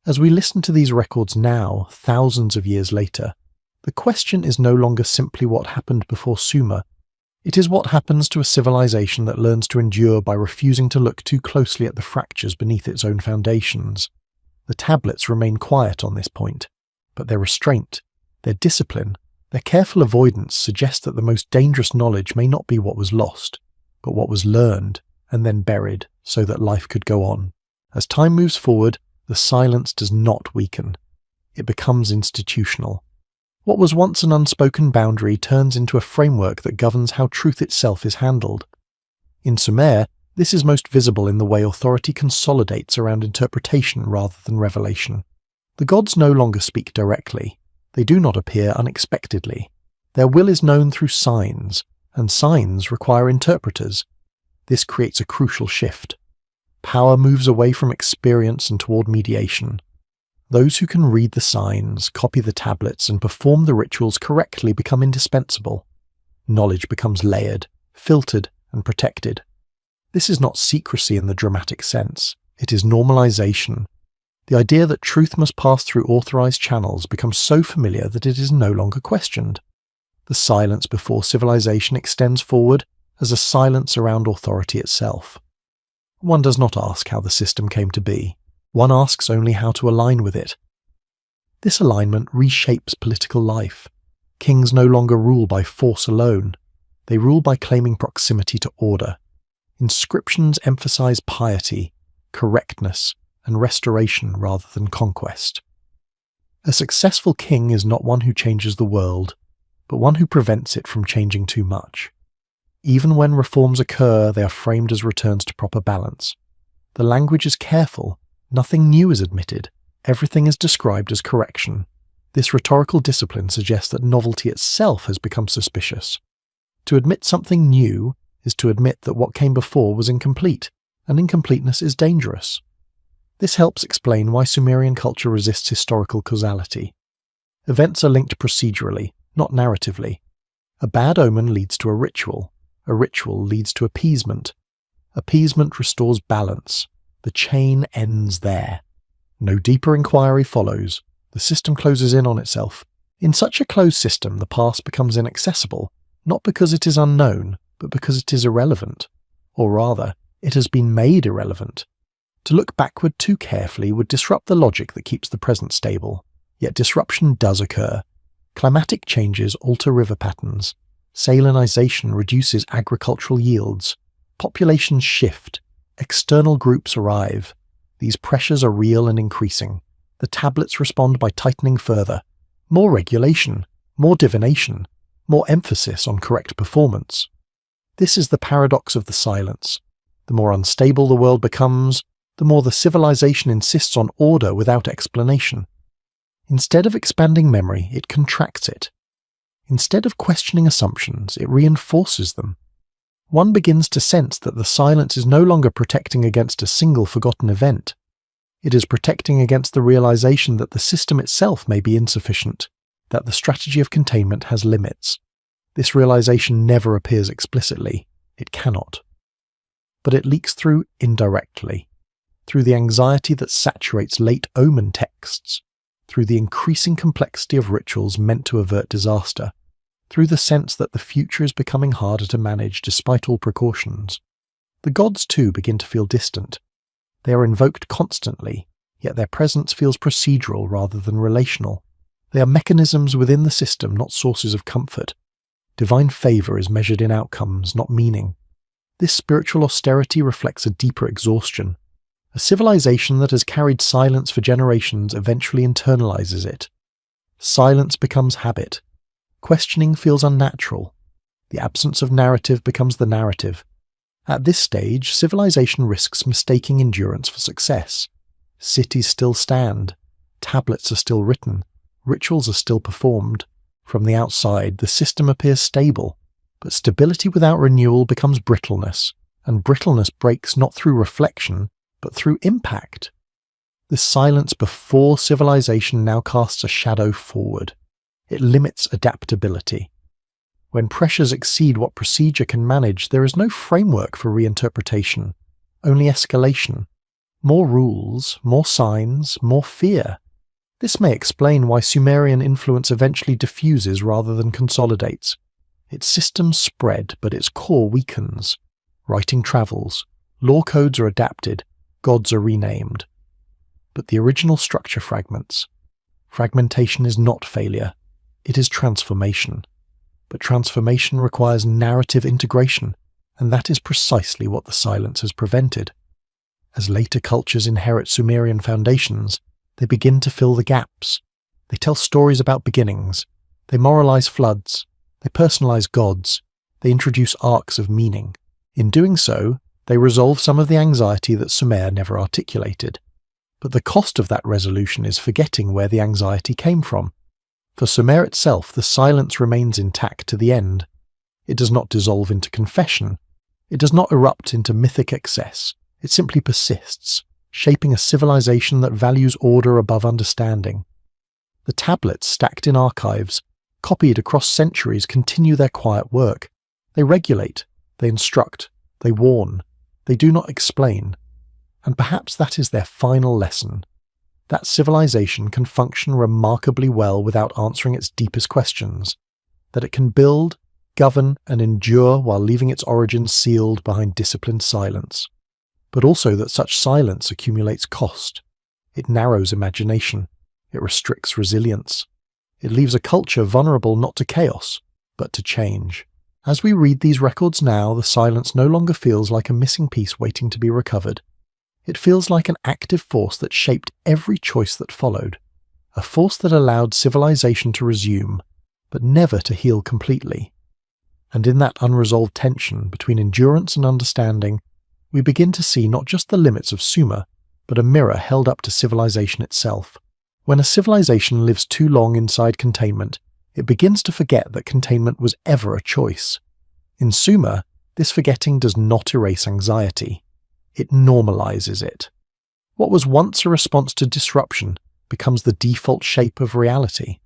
As we listen to these records now, thousands of years later, the question is no longer simply what happened before Sumer. It is what happens to a civilization that learns to endure by refusing to look too closely at the fractures beneath its own foundations. The tablets remain quiet on this point, but their restraint, their discipline, their careful avoidance suggest that the most dangerous knowledge may not be what was lost, but what was learned and then buried so that life could go on. As time moves forward, the silence does not weaken. It becomes institutional. What was once an unspoken boundary turns into a framework that governs how truth itself is handled. In Sumer, this is most visible in the way authority consolidates around interpretation rather than revelation. The gods no longer speak directly. They do not appear unexpectedly. Their will is known through signs, and signs require interpreters. This creates a crucial shift. Power moves away from experience and toward mediation. Those who can read the signs, copy the tablets, and perform the rituals correctly become indispensable. Knowledge becomes layered, filtered, and protected. This is not secrecy in the dramatic sense. It is normalization. The idea that truth must pass through authorized channels becomes so familiar that it is no longer questioned. The silence before civilization extends forward as a silence around authority itself. One does not ask how the system came to be. One asks only how to align with it. This alignment reshapes political life. Kings no longer rule by force alone. They rule by claiming proximity to order. Inscriptions emphasize piety, correctness, and restoration rather than conquest. A successful king is not one who changes the world, but one who prevents it from changing too much. Even when reforms occur, they are framed as returns to proper balance. The language is careful. Nothing new is admitted. Everything is described as correction. This rhetorical discipline suggests that novelty itself has become suspicious. To admit something new is to admit that what came before was incomplete, and incompleteness is dangerous. This helps explain why Sumerian culture resists historical causality. Events are linked procedurally, not narratively. A bad omen leads to a ritual leads to appeasement. Appeasement restores balance. The chain ends there. No deeper inquiry follows. The system closes in on itself. In such a closed system, the past becomes inaccessible, not because it is unknown, but because it is irrelevant. Or rather, it has been made irrelevant. To look backward too carefully would disrupt the logic that keeps the present stable, yet disruption does occur. Climatic changes alter river patterns. Salinization reduces agricultural yields. Populations shift. External groups arrive. These pressures are real and increasing. The tablets respond by tightening further. More regulation, more divination, more emphasis on correct performance. This is the paradox of the silence. The more unstable the world becomes, the more the civilization insists on order without explanation. Instead of expanding memory, it contracts it. Instead of questioning assumptions, it reinforces them. One begins to sense that the silence is no longer protecting against a single forgotten event. It is protecting against the realization that the system itself may be insufficient, that the strategy of containment has limits. This realization never appears explicitly. It cannot. But it leaks through indirectly, through the anxiety that saturates late omen texts, through the increasing complexity of rituals meant to avert disaster, through the sense that the future is becoming harder to manage despite all precautions. The gods too begin to feel distant. They are invoked constantly, yet their presence feels procedural rather than relational. They are mechanisms within the system, not sources of comfort. Divine favor is measured in outcomes, not meaning. This spiritual austerity reflects a deeper exhaustion. A civilization that has carried silence for generations eventually internalizes it. Silence becomes habit. Questioning feels unnatural. The absence of narrative becomes the narrative. At this stage, civilization risks mistaking endurance for success. Cities still stand. Tablets are still written. Rituals are still performed. From the outside, the system appears stable. But stability without renewal becomes brittleness, and brittleness breaks not through reflection, but through impact. The silence before civilization now casts a shadow forward. It limits adaptability. When pressures exceed what procedure can manage, there is no framework for reinterpretation, only escalation. More rules, more signs, more fear. This may explain why Sumerian influence eventually diffuses rather than consolidates. Its systems spread, but its core weakens. Writing travels, law codes are adapted, gods are renamed. But the original structure fragments. Fragmentation is not failure, it is transformation. But transformation requires narrative integration, and that is precisely what the silence has prevented. As later cultures inherit Sumerian foundations, they begin to fill the gaps. They tell stories about beginnings. They moralize floods. They personalize gods. They introduce arcs of meaning. In doing so, they resolve some of the anxiety that Sumer never articulated. But the cost of that resolution is forgetting where the anxiety came from. For Sumer itself, the silence remains intact to the end. It does not dissolve into confession. It does not erupt into mythic excess. It simply persists, shaping a civilization that values order above understanding. The tablets stacked in archives, copied across centuries, continue their quiet work. They regulate, they instruct, they warn, they do not explain. And perhaps that is their final lesson. That civilization can function remarkably well without answering its deepest questions. That it can build, govern, and endure while leaving its origins sealed behind disciplined silence. But also that such silence accumulates cost. It narrows imagination. It restricts resilience. It leaves a culture vulnerable not to chaos, but to change. As we read these records now, the silence no longer feels like a missing piece waiting to be recovered. It feels like an active force that shaped every choice that followed, a force that allowed civilization to resume, but never to heal completely. And in that unresolved tension between endurance and understanding, we begin to see not just the limits of Sumer, but a mirror held up to civilization itself. When a civilization lives too long inside containment, it begins to forget that containment was ever a choice. In Sumer, this forgetting does not erase anxiety. It normalizes it. What was once a response to disruption becomes the default shape of reality.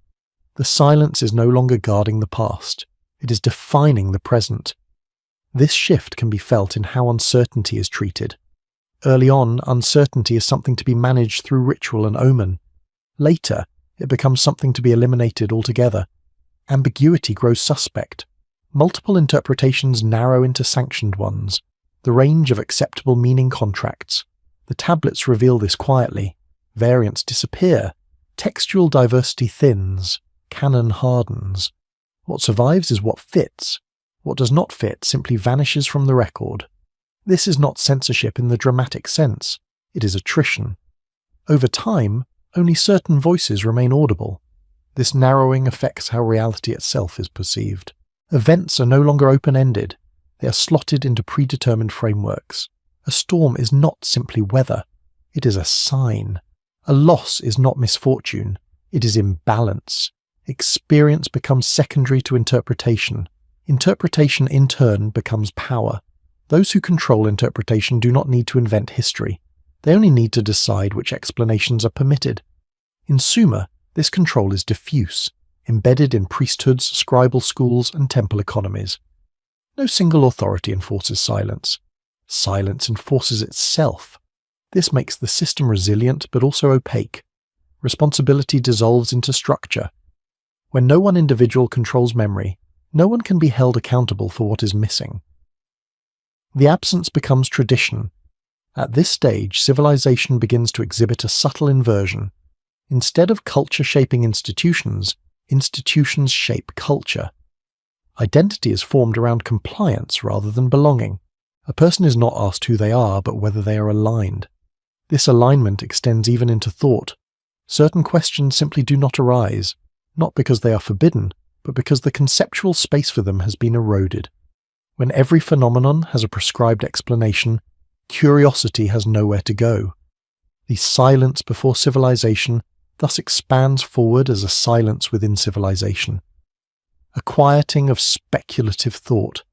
The silence is no longer guarding the past. It is defining the present. This shift can be felt in how uncertainty is treated. Early on, uncertainty is something to be managed through ritual and omen. Later, it becomes something to be eliminated altogether. Ambiguity grows suspect. Multiple interpretations narrow into sanctioned ones. The range of acceptable meaning contracts. The tablets reveal this quietly. Variants disappear. Textual diversity thins. Canon hardens. What survives is what fits. What does not fit simply vanishes from the record. This is not censorship in the dramatic sense. It is attrition. Over time, only certain voices remain audible. This narrowing affects how reality itself is perceived. Events are no longer open-ended. They are slotted into predetermined frameworks. A storm is not simply weather. It is a sign. A loss is not misfortune. It is imbalance. Experience becomes secondary to interpretation. Interpretation in turn becomes power. Those who control interpretation do not need to invent history. They only need to decide which explanations are permitted. In Sumer, this control is diffuse, embedded in priesthoods, scribal schools, and temple economies. No single authority enforces silence. Silence enforces itself. This makes the system resilient but also opaque. Responsibility dissolves into structure. When no one individual controls memory, no one can be held accountable for what is missing. The absence becomes tradition. At this stage, civilization begins to exhibit a subtle inversion. Instead of culture shaping institutions, institutions shape culture. Identity is formed around compliance rather than belonging. A person is not asked who they are, but whether they are aligned. This alignment extends even into thought. Certain questions simply do not arise, not because they are forbidden, but because the conceptual space for them has been eroded. When every phenomenon has a prescribed explanation, curiosity has nowhere to go. The silence before civilization thus expands forward as a silence within civilization. A quieting of speculative thought.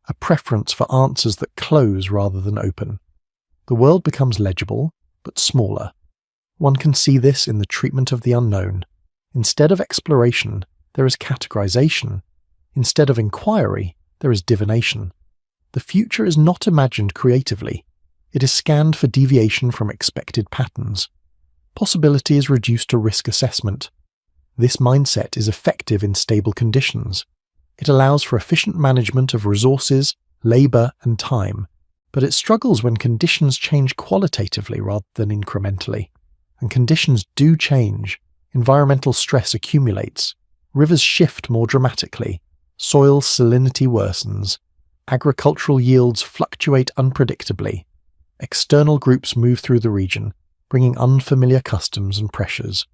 A preference for answers that close rather than open. The world becomes legible, but smaller. One can see this in the treatment of the unknown. Instead of exploration, there is categorization. Instead of inquiry, there is divination. The future is not imagined creatively. It is scanned for deviation from expected patterns. Possibility is reduced to risk assessment. This mindset is effective in stable conditions. It allows for efficient management of resources, labor, and time, but it struggles when conditions change qualitatively rather than incrementally. And conditions do change. Environmental stress accumulates. Rivers shift more dramatically. Soil salinity worsens. Agricultural yields fluctuate unpredictably. External groups move through the region, bringing unfamiliar customs and pressures.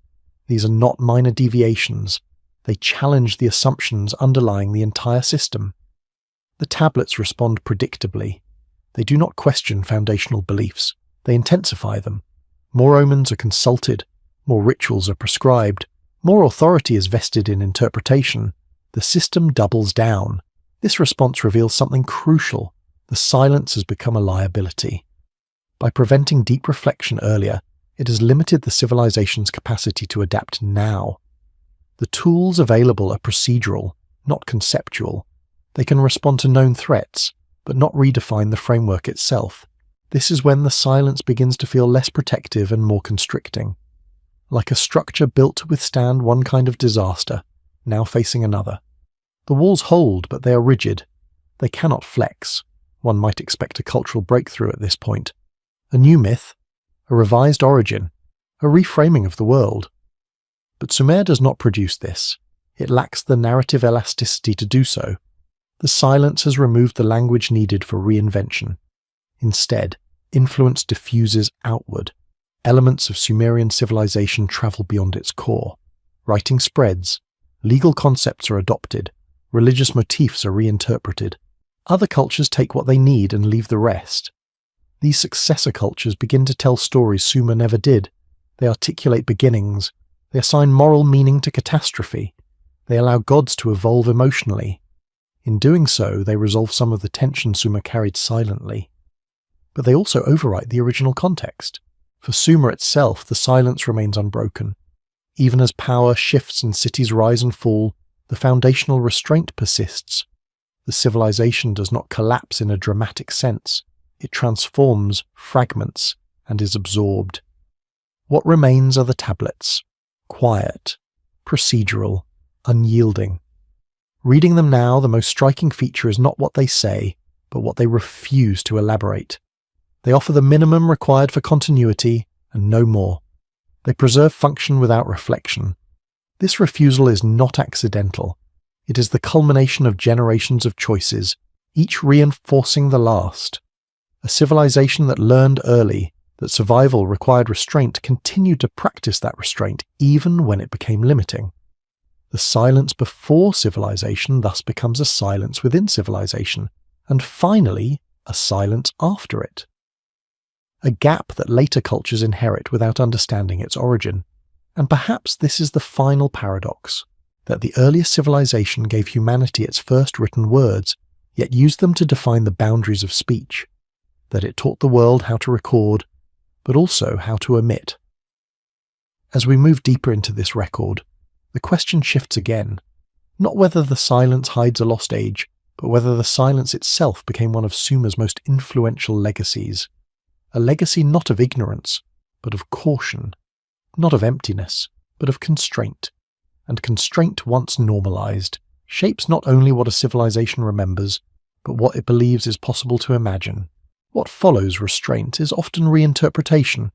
These are not minor deviations. They challenge the assumptions underlying the entire system. The tablets respond predictably. They do not question foundational beliefs. They intensify them. More omens are consulted. More rituals are prescribed. More authority is vested in interpretation. The system doubles down. This response reveals something crucial. The silence has become a liability. By preventing deep reflection earlier, it has limited the civilization's capacity to adapt now. The tools available are procedural, not conceptual. They can respond to known threats, but not redefine the framework itself. This is when the silence begins to feel less protective and more constricting. Like a structure built to withstand one kind of disaster, now facing another. The walls hold, but they are rigid. They cannot flex. One might expect a cultural breakthrough at this point. A new myth, a revised origin, a reframing of the world. But Sumer does not produce this. It lacks the narrative elasticity to do so. The silence has removed the language needed for reinvention. Instead, influence diffuses outward. Elements of Sumerian civilization travel beyond its core. Writing spreads. Legal concepts are adopted. Religious motifs are reinterpreted. Other cultures take what they need and leave the rest. These successor cultures begin to tell stories Sumer never did. They articulate beginnings. They assign moral meaning to catastrophe. They allow gods to evolve emotionally. In doing so, they resolve some of the tension Sumer carried silently. But they also overwrite the original context. For Sumer itself, the silence remains unbroken. Even as power shifts and cities rise and fall, the foundational restraint persists. The civilization does not collapse in a dramatic sense. It transforms, fragments, and is absorbed. What remains are the tablets. Quiet, procedural, unyielding. Reading them now, the most striking feature is not what they say, but what they refuse to elaborate. They offer the minimum required for continuity and no more. They preserve function without reflection. This refusal is not accidental. It is the culmination of generations of choices, each reinforcing the last. A civilization that learned early that survival required restraint continued to practice that restraint even when it became limiting. The silence before civilization thus becomes a silence within civilization, and finally, a silence after it. A gap that later cultures inherit without understanding its origin. And perhaps this is the final paradox, that the earliest civilization gave humanity its first written words, yet used them to define the boundaries of speech, that it taught the world how to record, but also how to omit. As we move deeper into this record, the question shifts again, not whether the silence hides a lost age, but whether the silence itself became one of Sumer's most influential legacies. A legacy not of ignorance, but of caution, not of emptiness, but of constraint. And constraint, once normalized, shapes not only what a civilization remembers, but what it believes is possible to imagine. What follows restraint is often reinterpretation.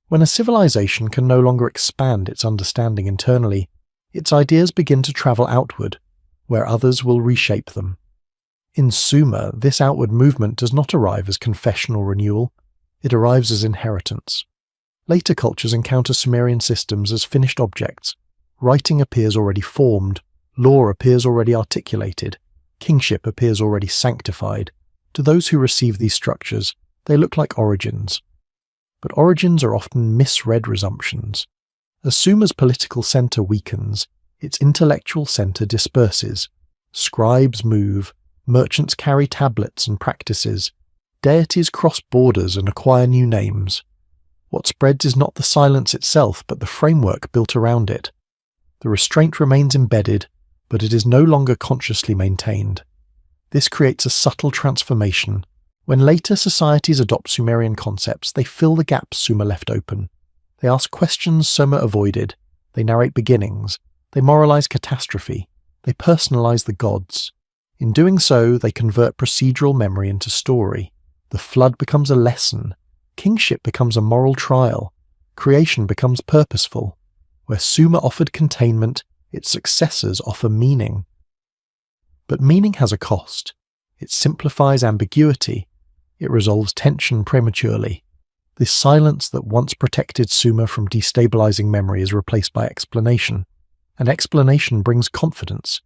When a civilization can no longer expand its understanding internally, its ideas begin to travel outward, where others will reshape them. In Sumer, this outward movement does not arrive as confessional renewal, it arrives as inheritance. Later cultures encounter Sumerian systems as finished objects. Writing appears already formed, law appears already articulated, kingship appears already sanctified. To those who receive these structures, they look like origins. But origins are often misread resumptions. As Sumer's political center weakens, its intellectual center disperses. Scribes move, merchants carry tablets and practices, deities cross borders and acquire new names. What spreads is not the silence itself, but the framework built around it. The restraint remains embedded, but it is no longer consciously maintained. This creates a subtle transformation. When later societies adopt Sumerian concepts, they fill the gaps Sumer left open. They ask questions Sumer avoided. They narrate beginnings. They moralize catastrophe. They personalize the gods. In doing so, they convert procedural memory into story. The flood becomes a lesson. Kingship becomes a moral trial. Creation becomes purposeful. Where Sumer offered containment, its successors offer meaning. But meaning has a cost. It simplifies ambiguity. It resolves tension prematurely. This silence that once protected Sumer from destabilizing memory is replaced by explanation. And explanation brings confidence.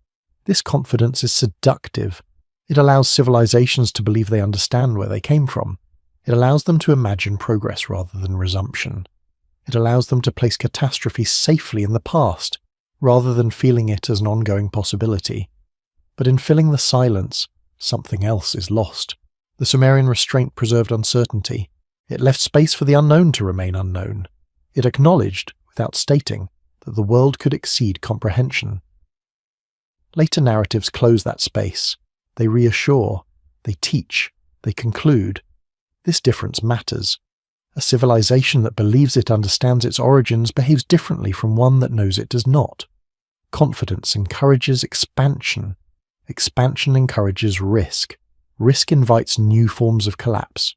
This confidence is seductive. It allows civilizations to believe they understand where they came from. It allows them to imagine progress rather than resumption. It allows them to place catastrophe safely in the past, rather than feeling it as an ongoing possibility. But in filling the silence, something else is lost. The Sumerian restraint preserved uncertainty. It left space for the unknown to remain unknown. It acknowledged, without stating, that the world could exceed comprehension. Later narratives close that space. They reassure, they teach, they conclude. This difference matters. A civilization that believes it understands its origins behaves differently from one that knows it does not. Confidence encourages expansion. Expansion encourages risk. Risk invites new forms of collapse.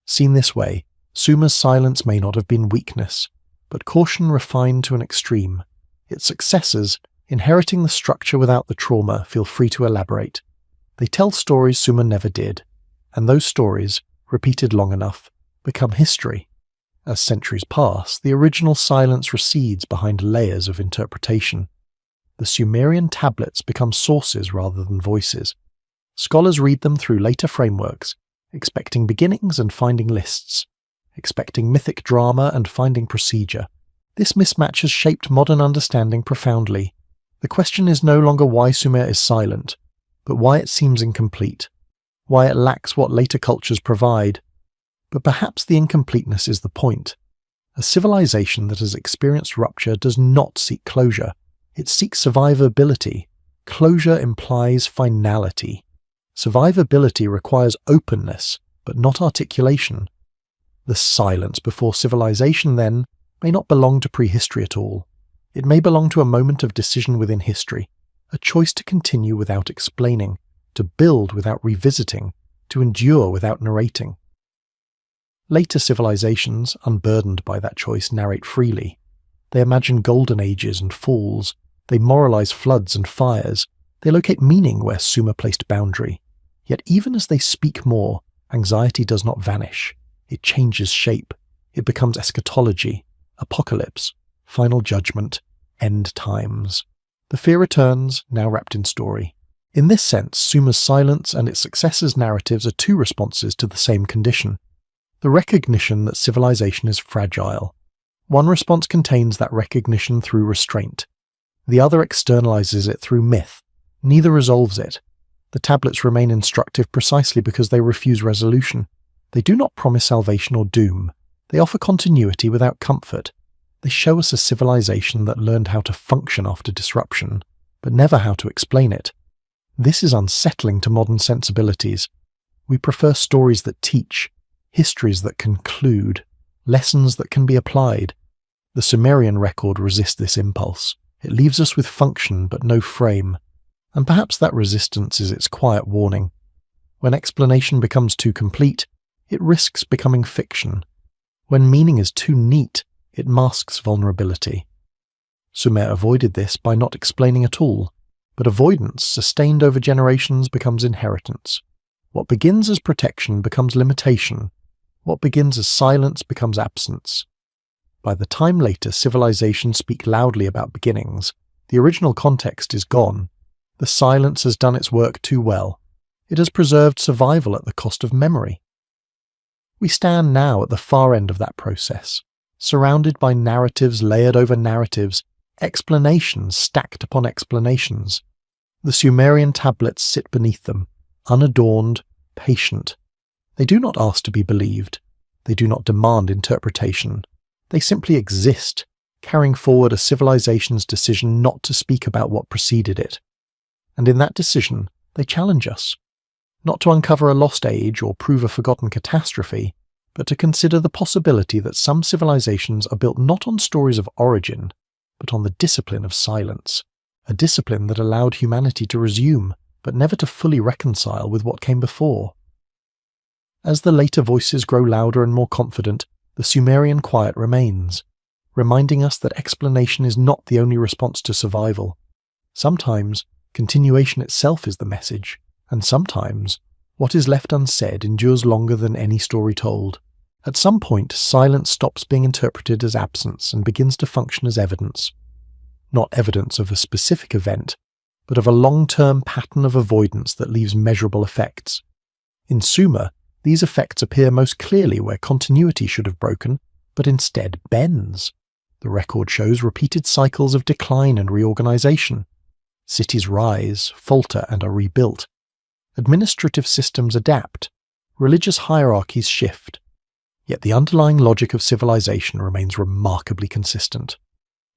Seen this way, Sumer's silence may not have been weakness, but caution refined to an extreme. Its successors, inheriting the structure without the trauma, feel free to elaborate. They tell stories Sumer never did, and those stories, repeated long enough, become history. As centuries pass, the original silence recedes behind layers of interpretation. The Sumerian tablets become sources rather than voices. Scholars read them through later frameworks, expecting beginnings and finding lists, expecting mythic drama and finding procedure. This mismatch has shaped modern understanding profoundly. The question is no longer why Sumer is silent, but why it seems incomplete, why it lacks what later cultures provide. But perhaps the incompleteness is the point. A civilization that has experienced rupture does not seek closure. It seeks survivability. Closure implies finality. Survivability requires openness, but not articulation. The silence before civilization, then, may not belong to prehistory at all. It may belong to a moment of decision within history, a choice to continue without explaining, to build without revisiting, to endure without narrating. Later civilizations, unburdened by that choice, narrate freely. They imagine golden ages and falls. They moralize floods and fires. They locate meaning where Sumer placed boundary. Yet even as they speak more, anxiety does not vanish. It changes shape. It becomes eschatology, apocalypse, final judgment, end times. The fear returns, now wrapped in story. In this sense, Sumer's silence and its successors' narratives are two responses to the same condition. The recognition that civilization is fragile. One response contains that recognition through restraint. The other externalizes it through myth. Neither resolves it. The tablets remain instructive precisely because they refuse resolution. They do not promise salvation or doom. They offer continuity without comfort. They show us a civilization that learned how to function after disruption, but never how to explain it. This is unsettling to modern sensibilities. We prefer stories that teach, histories that conclude, lessons that can be applied. The Sumerian record resists this impulse. It leaves us with function but no frame. And perhaps that resistance is its quiet warning. When explanation becomes too complete, it risks becoming fiction. When meaning is too neat, it masks vulnerability. Sumer avoided this by not explaining at all, but avoidance, sustained over generations, becomes inheritance. What begins as protection becomes limitation. What begins as silence becomes absence. By the time later civilizations speak loudly about beginnings, the original context is gone. The silence has done its work too well. It has preserved survival at the cost of memory. We stand now at the far end of that process, surrounded by narratives layered over narratives, explanations stacked upon explanations. The Sumerian tablets sit beneath them, unadorned, patient. They do not ask to be believed. They do not demand interpretation. They simply exist, carrying forward a civilization's decision not to speak about what preceded it. And in that decision, they challenge us. Not to uncover a lost age or prove a forgotten catastrophe, but to consider the possibility that some civilizations are built not on stories of origin, but on the discipline of silence, a discipline that allowed humanity to resume, but never to fully reconcile with what came before. As the later voices grow louder and more confident, the Sumerian quiet remains, reminding us that explanation is not the only response to survival. Sometimes, continuation itself is the message, and sometimes, what is left unsaid endures longer than any story told. At some point, silence stops being interpreted as absence and begins to function as evidence. Not evidence of a specific event, but of a long-term pattern of avoidance that leaves measurable effects. In Sumer, these effects appear most clearly where continuity should have broken, but instead bends. The record shows repeated cycles of decline and reorganization. Cities rise, falter, and are rebuilt. Administrative systems adapt. Religious hierarchies shift. Yet the underlying logic of civilization remains remarkably consistent.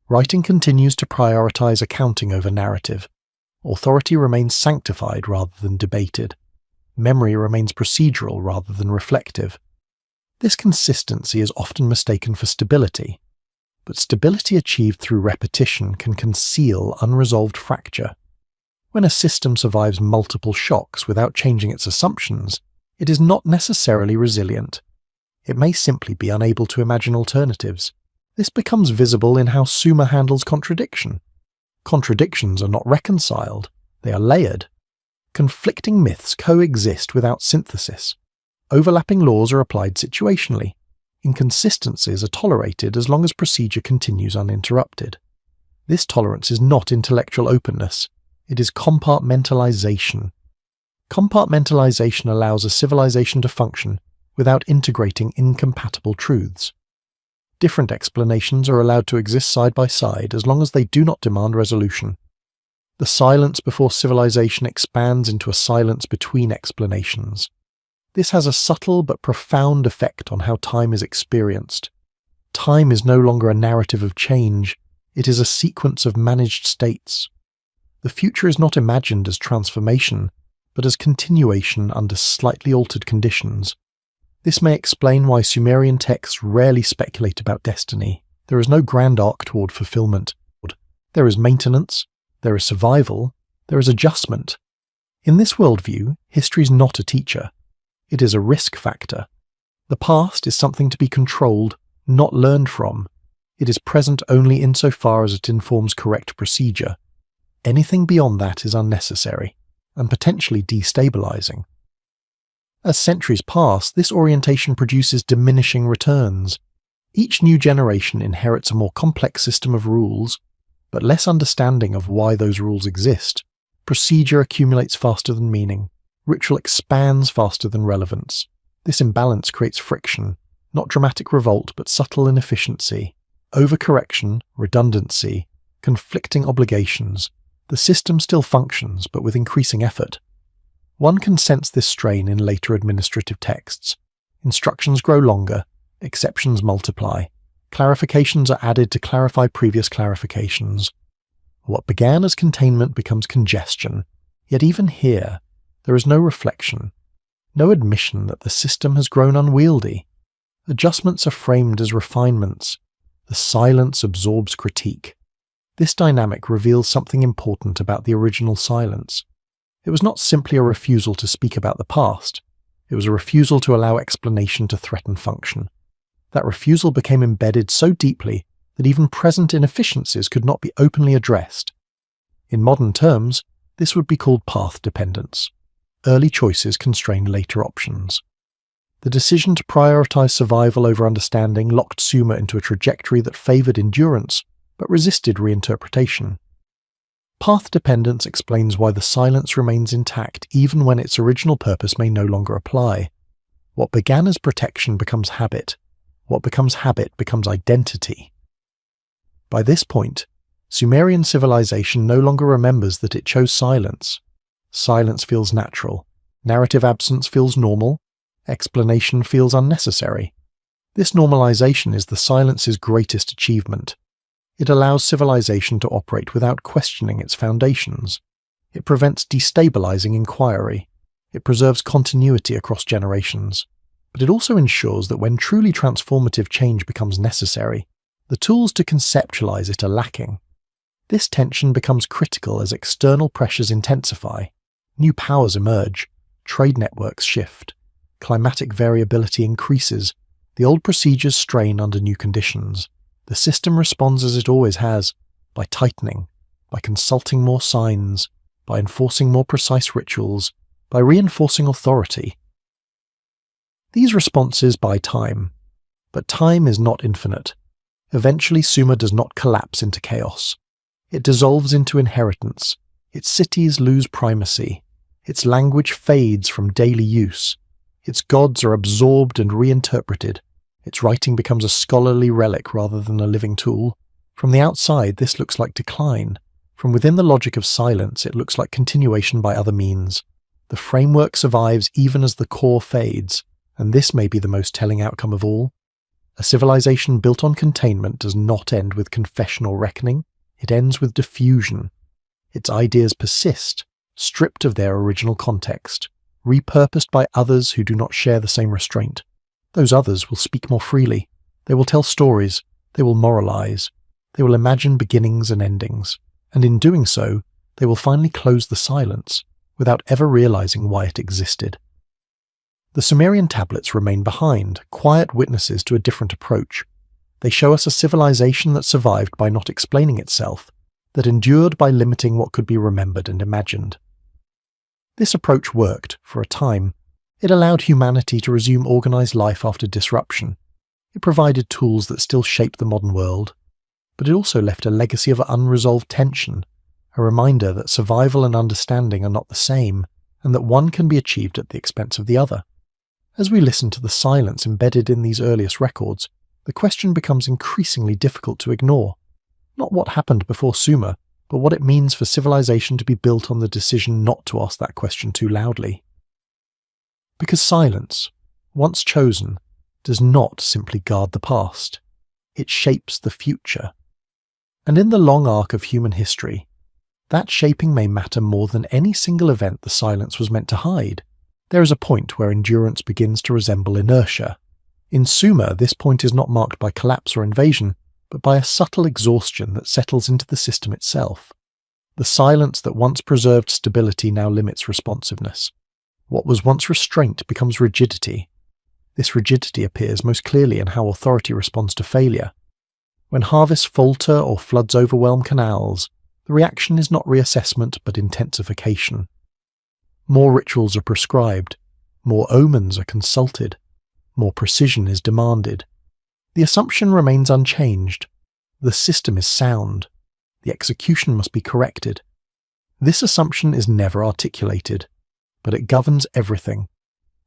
Writing continues to prioritize accounting over narrative. Authority remains sanctified rather than debated. Memory remains procedural rather than reflective. This consistency is often mistaken for stability, but stability achieved through repetition can conceal unresolved fracture. When a system survives multiple shocks without changing its assumptions, it is not necessarily resilient. It may simply be unable to imagine alternatives. This becomes visible in how Sumer handles contradiction. Contradictions are not reconciled, they are layered. Conflicting myths coexist without synthesis. Overlapping laws are applied situationally. Inconsistencies are tolerated as long as procedure continues uninterrupted. This tolerance is not intellectual openness. It is compartmentalization. Compartmentalization allows a civilization to function without integrating incompatible truths. Different explanations are allowed to exist side by side as long as they do not demand resolution. The silence before civilization expands into a silence between explanations. This has a subtle but profound effect on how time is experienced. Time is no longer a narrative of change, it is a sequence of managed states. The future is not imagined as transformation, but as continuation under slightly altered conditions. This may explain why Sumerian texts rarely speculate about destiny. There is no grand arc toward fulfillment. There is maintenance, there is survival, there is adjustment. In this worldview, history is not a teacher. It is a risk factor. The past is something to be controlled, not learned from. It is present only insofar as it informs correct procedure. Anything beyond that is unnecessary, and potentially destabilizing. As centuries pass, this orientation produces diminishing returns. Each new generation inherits a more complex system of rules, but less understanding of why those rules exist. Procedure accumulates faster than meaning. Ritual expands faster than relevance. This imbalance creates friction, not dramatic revolt, but subtle inefficiency. Overcorrection, redundancy, conflicting obligations. The system still functions, but with increasing effort. One can sense this strain in later administrative texts. Instructions grow longer, exceptions multiply, clarifications are added to clarify previous clarifications. What began as containment becomes congestion, yet even here, there is no reflection, no admission that the system has grown unwieldy. Adjustments are framed as refinements. The silence absorbs critique. This dynamic reveals something important about the original silence. It was not simply a refusal to speak about the past. It was a refusal to allow explanation to threaten function. That refusal became embedded so deeply that even present inefficiencies could not be openly addressed. In modern terms, this would be called path dependence. Early choices constrained later options. The decision to prioritize survival over understanding locked Sumer into a trajectory that favored endurance, but resisted reinterpretation. Path dependence explains why the silence remains intact even when its original purpose may no longer apply. What began as protection becomes habit. What becomes habit becomes identity. By this point, Sumerian civilization no longer remembers that it chose silence. Silence feels natural. Narrative absence feels normal. Explanation feels unnecessary. This normalization is the silence's greatest achievement. It allows civilization to operate without questioning its foundations. It prevents destabilizing inquiry. It preserves continuity across generations. But it also ensures that when truly transformative change becomes necessary, the tools to conceptualize it are lacking. This tension becomes critical as external pressures intensify. New powers emerge. Trade networks shift. Climatic variability increases. The old procedures strain under new conditions. The system responds as it always has, by tightening, by consulting more signs, by enforcing more precise rituals, by reinforcing authority. These responses buy time, but time is not infinite. Eventually Sumer does not collapse into chaos. It dissolves into inheritance. Its cities lose primacy. Its language fades from daily use. Its gods are absorbed and reinterpreted. Its writing becomes a scholarly relic rather than a living tool. From the outside, this looks like decline. From within the logic of silence, it looks like continuation by other means. The framework survives even as the core fades, and this may be the most telling outcome of all. A civilization built on containment does not end with confession or reckoning. It ends with diffusion. Its ideas persist, stripped of their original context, repurposed by others who do not share the same restraint. Those others will speak more freely. They will tell stories. They will moralize. They will imagine beginnings and endings. And in doing so, they will finally close the silence, without ever realizing why it existed. The Sumerian tablets remain behind, quiet witnesses to a different approach. They show us a civilization that survived by not explaining itself, that endured by limiting what could be remembered and imagined. This approach worked, for a time. It allowed humanity to resume organized life after disruption. It provided tools that still shape the modern world. But it also left a legacy of unresolved tension, a reminder that survival and understanding are not the same, and that one can be achieved at the expense of the other. As we listen to the silence embedded in these earliest records, the question becomes increasingly difficult to ignore. Not what happened before Sumer, but what it means for civilization to be built on the decision not to ask that question too loudly. Because silence, once chosen, does not simply guard the past. It shapes the future. And in the long arc of human history, that shaping may matter more than any single event the silence was meant to hide. There is a point where endurance begins to resemble inertia. In Sumer, this point is not marked by collapse or invasion, but by a subtle exhaustion that settles into the system itself. The silence that once preserved stability now limits responsiveness. What was once restraint becomes rigidity. This rigidity appears most clearly in how authority responds to failure. When harvests falter or floods overwhelm canals, the reaction is not reassessment but intensification. More rituals are prescribed, more omens are consulted, more precision is demanded. The assumption remains unchanged. The system is sound. The execution must be corrected. This assumption is never articulated, but it governs everything.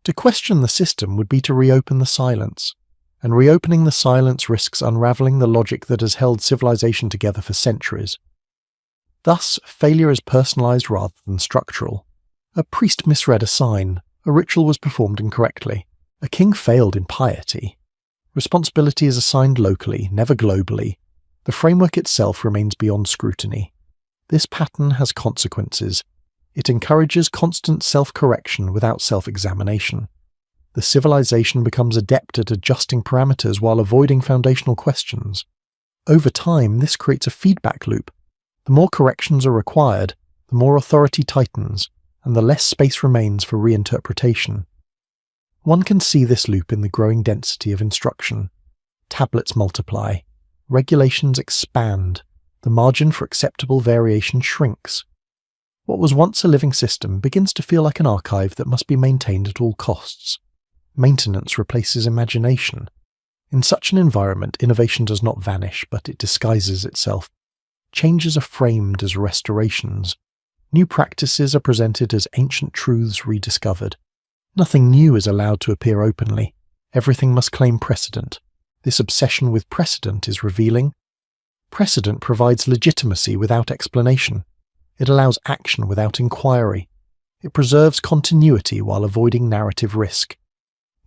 To question the system would be to reopen the silence, and reopening the silence risks unraveling the logic that has held civilization together for centuries. Thus, failure is personalized rather than structural. A priest misread a sign, a ritual was performed incorrectly, a king failed in piety. Responsibility is assigned locally, never globally. The framework itself remains beyond scrutiny. This pattern has consequences. It encourages constant self-correction without self-examination. The civilization becomes adept at adjusting parameters while avoiding foundational questions. Over time, this creates a feedback loop. The more corrections are required, the more authority tightens, and the less space remains for reinterpretation. One can see this loop in the growing density of instruction. Tablets multiply, regulations expand, the margin for acceptable variation shrinks. What was once a living system begins to feel like an archive that must be maintained at all costs. Maintenance replaces imagination. In such an environment, innovation does not vanish, but it disguises itself. Changes are framed as restorations. New practices are presented as ancient truths rediscovered. Nothing new is allowed to appear openly. Everything must claim precedent. This obsession with precedent is revealing. Precedent provides legitimacy without explanation. It allows action without inquiry. It preserves continuity while avoiding narrative risk.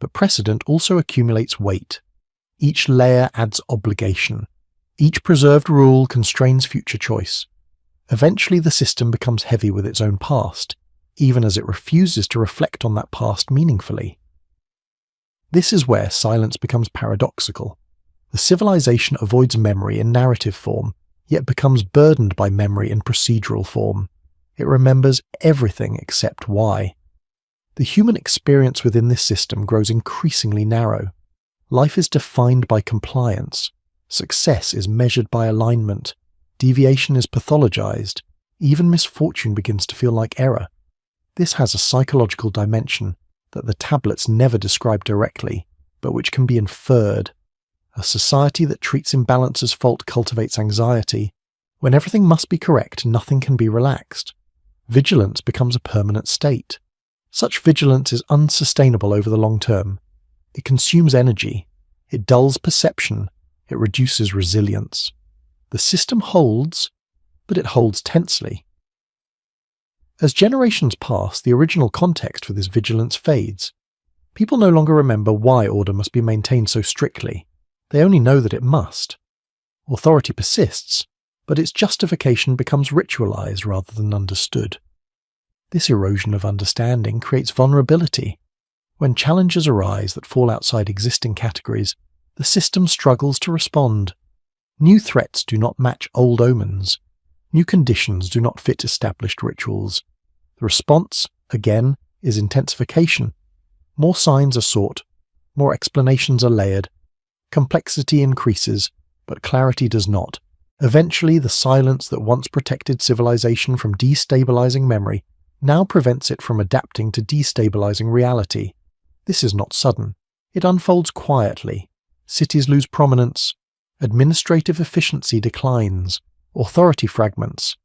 But precedent also accumulates weight. Each layer adds obligation. Each preserved rule constrains future choice. Eventually the system becomes heavy with its own past, even as it refuses to reflect on that past meaningfully. This is where silence becomes paradoxical. The civilization avoids memory in narrative form, yet becomes burdened by memory in procedural form. It remembers everything except why. The human experience within this system grows increasingly narrow. Life is defined by compliance. Success is measured by alignment. Deviation is pathologized. Even misfortune begins to feel like error. This has a psychological dimension that the tablets never describe directly, but which can be inferred. A society that treats imbalance as fault cultivates anxiety. When everything must be correct, nothing can be relaxed. Vigilance becomes a permanent state. Such vigilance is unsustainable over the long term. It consumes energy. It dulls perception. It reduces resilience. The system holds, but it holds tensely. As generations pass, the original context for this vigilance fades. People no longer remember why order must be maintained so strictly. They only know that it must. Authority persists, but its justification becomes ritualized rather than understood. This erosion of understanding creates vulnerability. When challenges arise that fall outside existing categories, the system struggles to respond. New threats do not match old omens. New conditions do not fit established rituals. The response, again, is intensification. More signs are sought. More explanations are layered. Complexity increases, but clarity does not. Eventually, the silence that once protected civilization from destabilizing memory now prevents it from adapting to destabilizing reality. This is not sudden. It unfolds quietly. Cities lose prominence. Administrative efficiency declines. Authority fragments.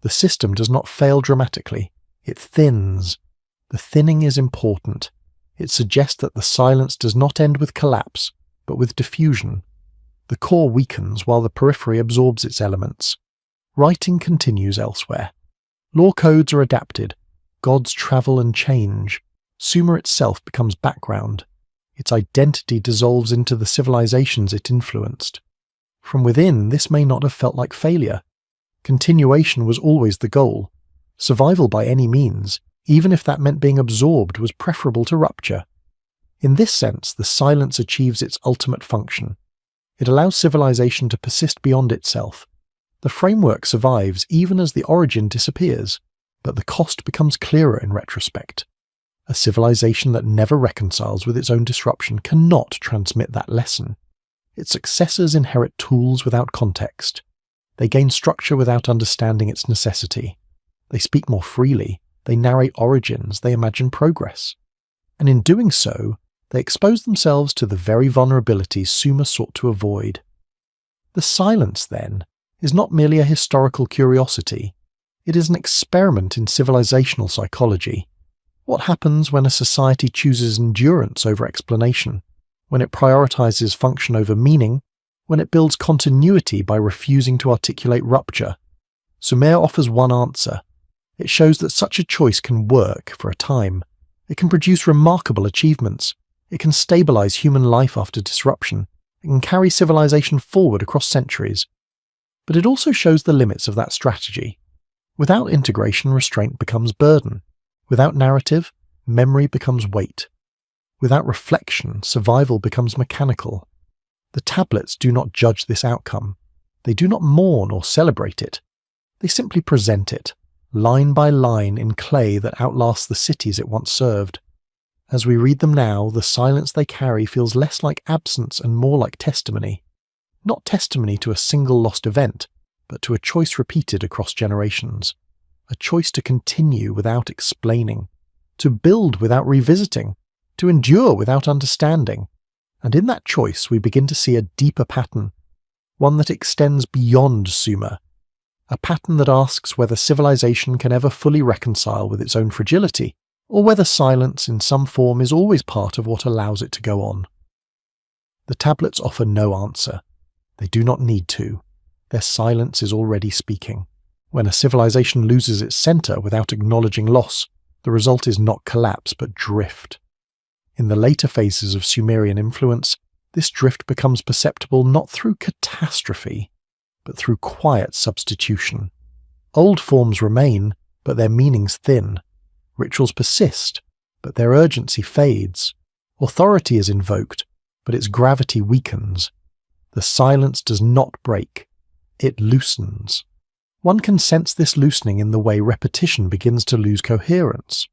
The system does not fail dramatically. It thins. The thinning is important. It suggests that the silence does not end with collapse, but with diffusion. The core weakens while the periphery absorbs its elements. Writing continues elsewhere. Law codes are adapted. Gods travel and change. Sumer itself becomes background. Its identity dissolves into the civilizations it influenced. From within, this may not have felt like failure. Continuation was always the goal. Survival by any means, even if that meant being absorbed, was preferable to rupture. In this sense, the silence achieves its ultimate function. It allows civilization to persist beyond itself. The framework survives even as the origin disappears, but the cost becomes clearer in retrospect. A civilization that never reconciles with its own disruption cannot transmit that lesson. Its successors inherit tools without context. They gain structure without understanding its necessity. They speak more freely, they narrate origins, they imagine progress. And in doing so, they expose themselves to the very vulnerabilities Sumer sought to avoid. The silence, then, is not merely a historical curiosity. It is an experiment in civilizational psychology. What happens when a society chooses endurance over explanation? When it prioritizes function over meaning? When it builds continuity by refusing to articulate rupture? Sumer offers one answer. It shows that such a choice can work for a time. It can produce remarkable achievements. It can stabilize human life after disruption. It can carry civilization forward across centuries. But it also shows the limits of that strategy. Without integration, restraint becomes burden. Without narrative, memory becomes weight. Without reflection, survival becomes mechanical. The tablets do not judge this outcome. They do not mourn or celebrate it. They simply present it, line by line in clay that outlasts the cities it once served. As we read them now, the silence they carry feels less like absence and more like testimony. Not testimony to a single lost event, but to a choice repeated across generations. A choice to continue without explaining, to build without revisiting, to endure without understanding. And in that choice we begin to see a deeper pattern, one that extends beyond Sumer, a pattern that asks whether civilization can ever fully reconcile with its own fragility, or whether silence in some form is always part of what allows it to go on. The tablets offer no answer. They do not need to. Their silence is already speaking. When a civilization loses its center without acknowledging loss, the result is not collapse but drift. In the later phases of Sumerian influence, this drift becomes perceptible not through catastrophe, but through quiet substitution. Old forms remain, but their meanings thin. Rituals persist, but their urgency fades. Authority is invoked, but its gravity weakens. The silence does not break. It loosens. One can sense this loosening in the way repetition begins to lose coherence.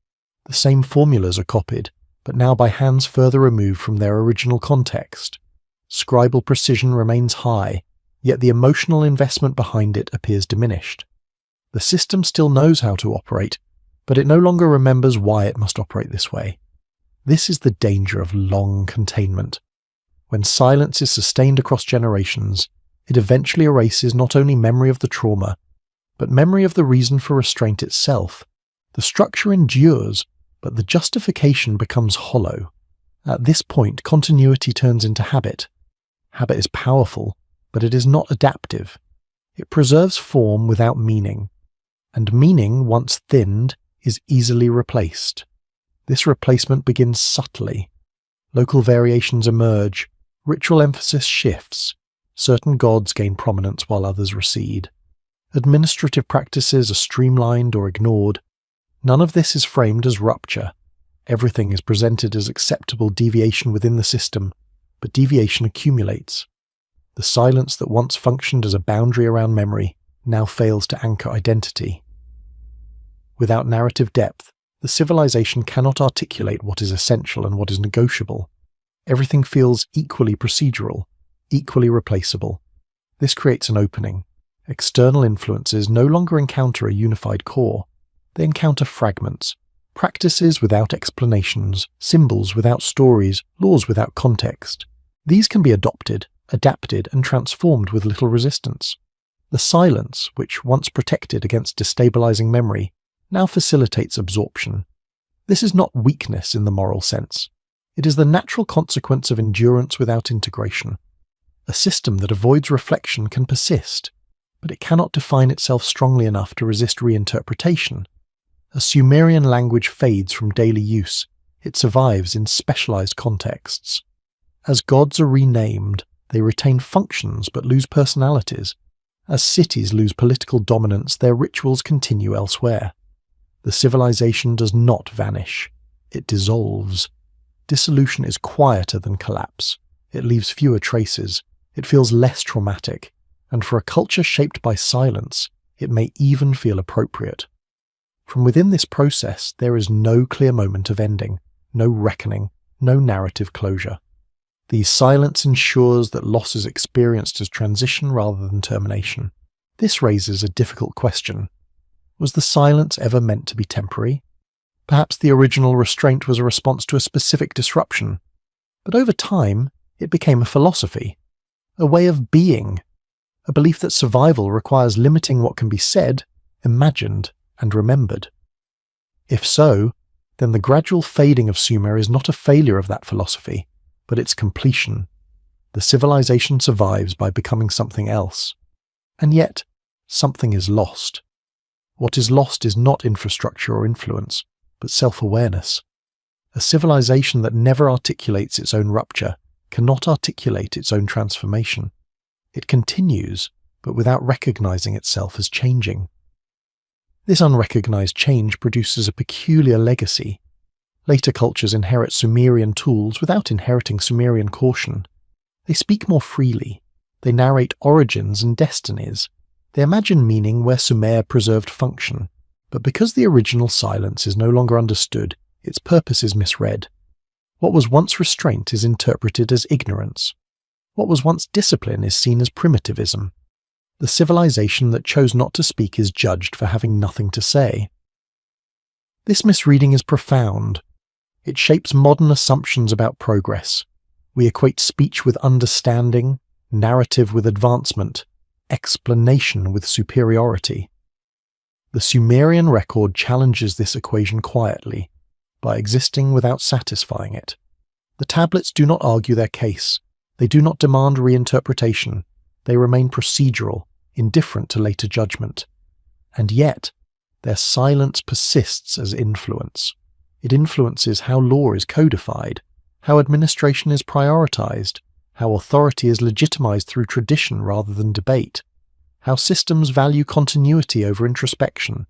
The same formulas are copied, but now by hands further removed from their original context. Scribal precision remains high, yet the emotional investment behind it appears diminished. The system still knows how to operate, but it no longer remembers why it must operate this way. This is the danger of long containment. When silence is sustained across generations, it eventually erases not only memory of the trauma, but memory of the reason for restraint itself. The structure endures, but the justification becomes hollow. At this point, continuity turns into habit. Habit is powerful, but it is not adaptive. It preserves form without meaning, and meaning, once thinned, is easily replaced. This replacement begins subtly. Local variations emerge, ritual emphasis shifts, certain gods gain prominence while others recede. Administrative practices are streamlined or ignored. None of this is framed as rupture. Everything is presented as acceptable deviation within the system, but deviation accumulates. The silence that once functioned as a boundary around memory now fails to anchor identity. Without narrative depth, the civilization cannot articulate what is essential and what is negotiable. Everything feels equally procedural, equally replaceable. This creates an opening. External influences no longer encounter a unified core. They encounter fragments, practices without explanations, symbols without stories, laws without context. These can be adopted, adapted, and transformed with little resistance. The silence, which once protected against destabilizing memory, now facilitates absorption. This is not weakness in the moral sense. It is the natural consequence of endurance without integration. A system that avoids reflection can persist, but it cannot define itself strongly enough to resist reinterpretation. A Sumerian language fades from daily use. It survives in specialized contexts. As gods are renamed, they retain functions but lose personalities. As cities lose political dominance, their rituals continue elsewhere. The civilization does not vanish. It dissolves. Dissolution is quieter than collapse. It leaves fewer traces. It feels less traumatic. And for a culture shaped by silence, it may even feel appropriate. From within this process, there is no clear moment of ending, no reckoning, no narrative closure. The silence ensures that loss is experienced as transition rather than termination. This raises a difficult question. Was the silence ever meant to be temporary? Perhaps the original restraint was a response to a specific disruption, but over time, it became a philosophy, a way of being, a belief that survival requires limiting what can be said, imagined, and remembered. If so, then the gradual fading of Sumer is not a failure of that philosophy, but its completion. The civilization survives by becoming something else. And yet, something is lost. What is lost is not infrastructure or influence, but self-awareness. A civilization that never articulates its own rupture cannot articulate its own transformation. It continues, but without recognizing itself as changing. This unrecognized change produces a peculiar legacy. Later cultures inherit Sumerian tools without inheriting Sumerian caution. They speak more freely. They narrate origins and destinies. They imagine meaning where Sumer preserved function. But because the original silence is no longer understood, its purpose is misread. What was once restraint is interpreted as ignorance. What was once discipline is seen as primitivism. The civilization that chose not to speak is judged for having nothing to say. This misreading is profound. It shapes modern assumptions about progress. We equate speech with understanding, narrative with advancement, explanation with superiority. The Sumerian record challenges this equation quietly, by existing without satisfying it. The tablets do not argue their case. They do not demand reinterpretation. They remain procedural, indifferent to later judgment. And yet, their silence persists as influence. It influences how law is codified, how administration is prioritized, how authority is legitimized through tradition rather than debate, how systems value continuity over introspection.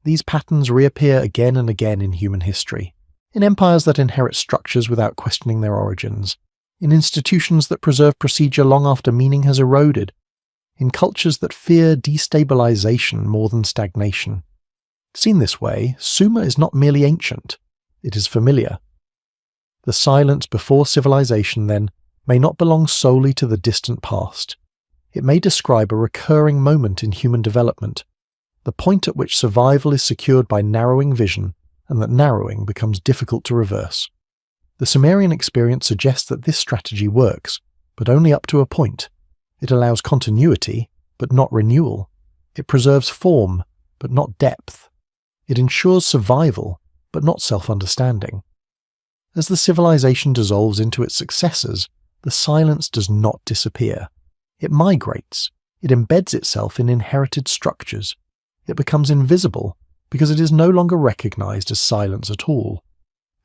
These patterns reappear again and again in human history, in empires that inherit structures without questioning their origins, in institutions that preserve procedure long after meaning has eroded, in cultures that fear destabilization more than stagnation. Seen this way, Sumer is not merely ancient, it is familiar. The silence before civilization, then, may not belong solely to the distant past. It may describe a recurring moment in human development, the point at which survival is secured by narrowing vision, and that narrowing becomes difficult to reverse. The Sumerian experience suggests that this strategy works, but only up to a point. It allows continuity, but not renewal. It preserves form, but not depth. It ensures survival, but not self-understanding. As the civilization dissolves into its successors, the silence does not disappear. It migrates. It embeds itself in inherited structures. It becomes invisible because it is no longer recognized as silence at all.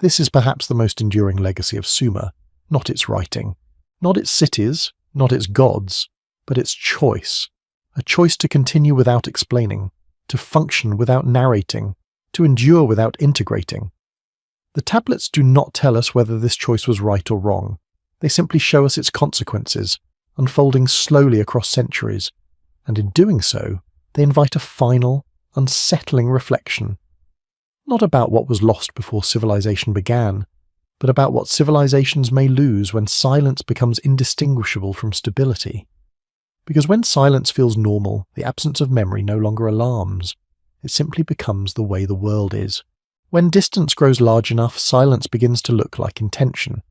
This is perhaps the most enduring legacy of Sumer, not its writing, not its cities, not its gods, but its choice. A choice to continue without explaining, to function without narrating, to endure without integrating. The tablets do not tell us whether this choice was right or wrong. They simply show us its consequences, unfolding slowly across centuries, and in doing so, they invite a final, unsettling reflection. Not about what was lost before civilization began, but about what civilizations may lose when silence becomes indistinguishable from stability. Because when silence feels normal, the absence of memory no longer alarms. It simply becomes the way the world is. When distance grows large enough, silence begins to look like intention.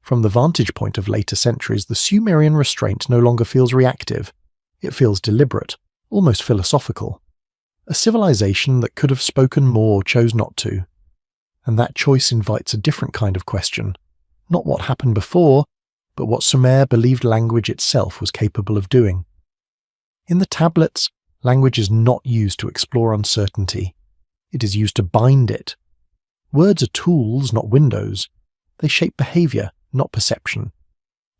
From the vantage point of later centuries, the Sumerian restraint no longer feels reactive. It feels deliberate, almost philosophical. A civilization that could have spoken more chose not to. And that choice invites a different kind of question. Not what happened before, but what Sumer believed language itself was capable of doing. In the tablets, language is not used to explore uncertainty. It is used to bind it. Words are tools, not windows. They shape behavior, not perception.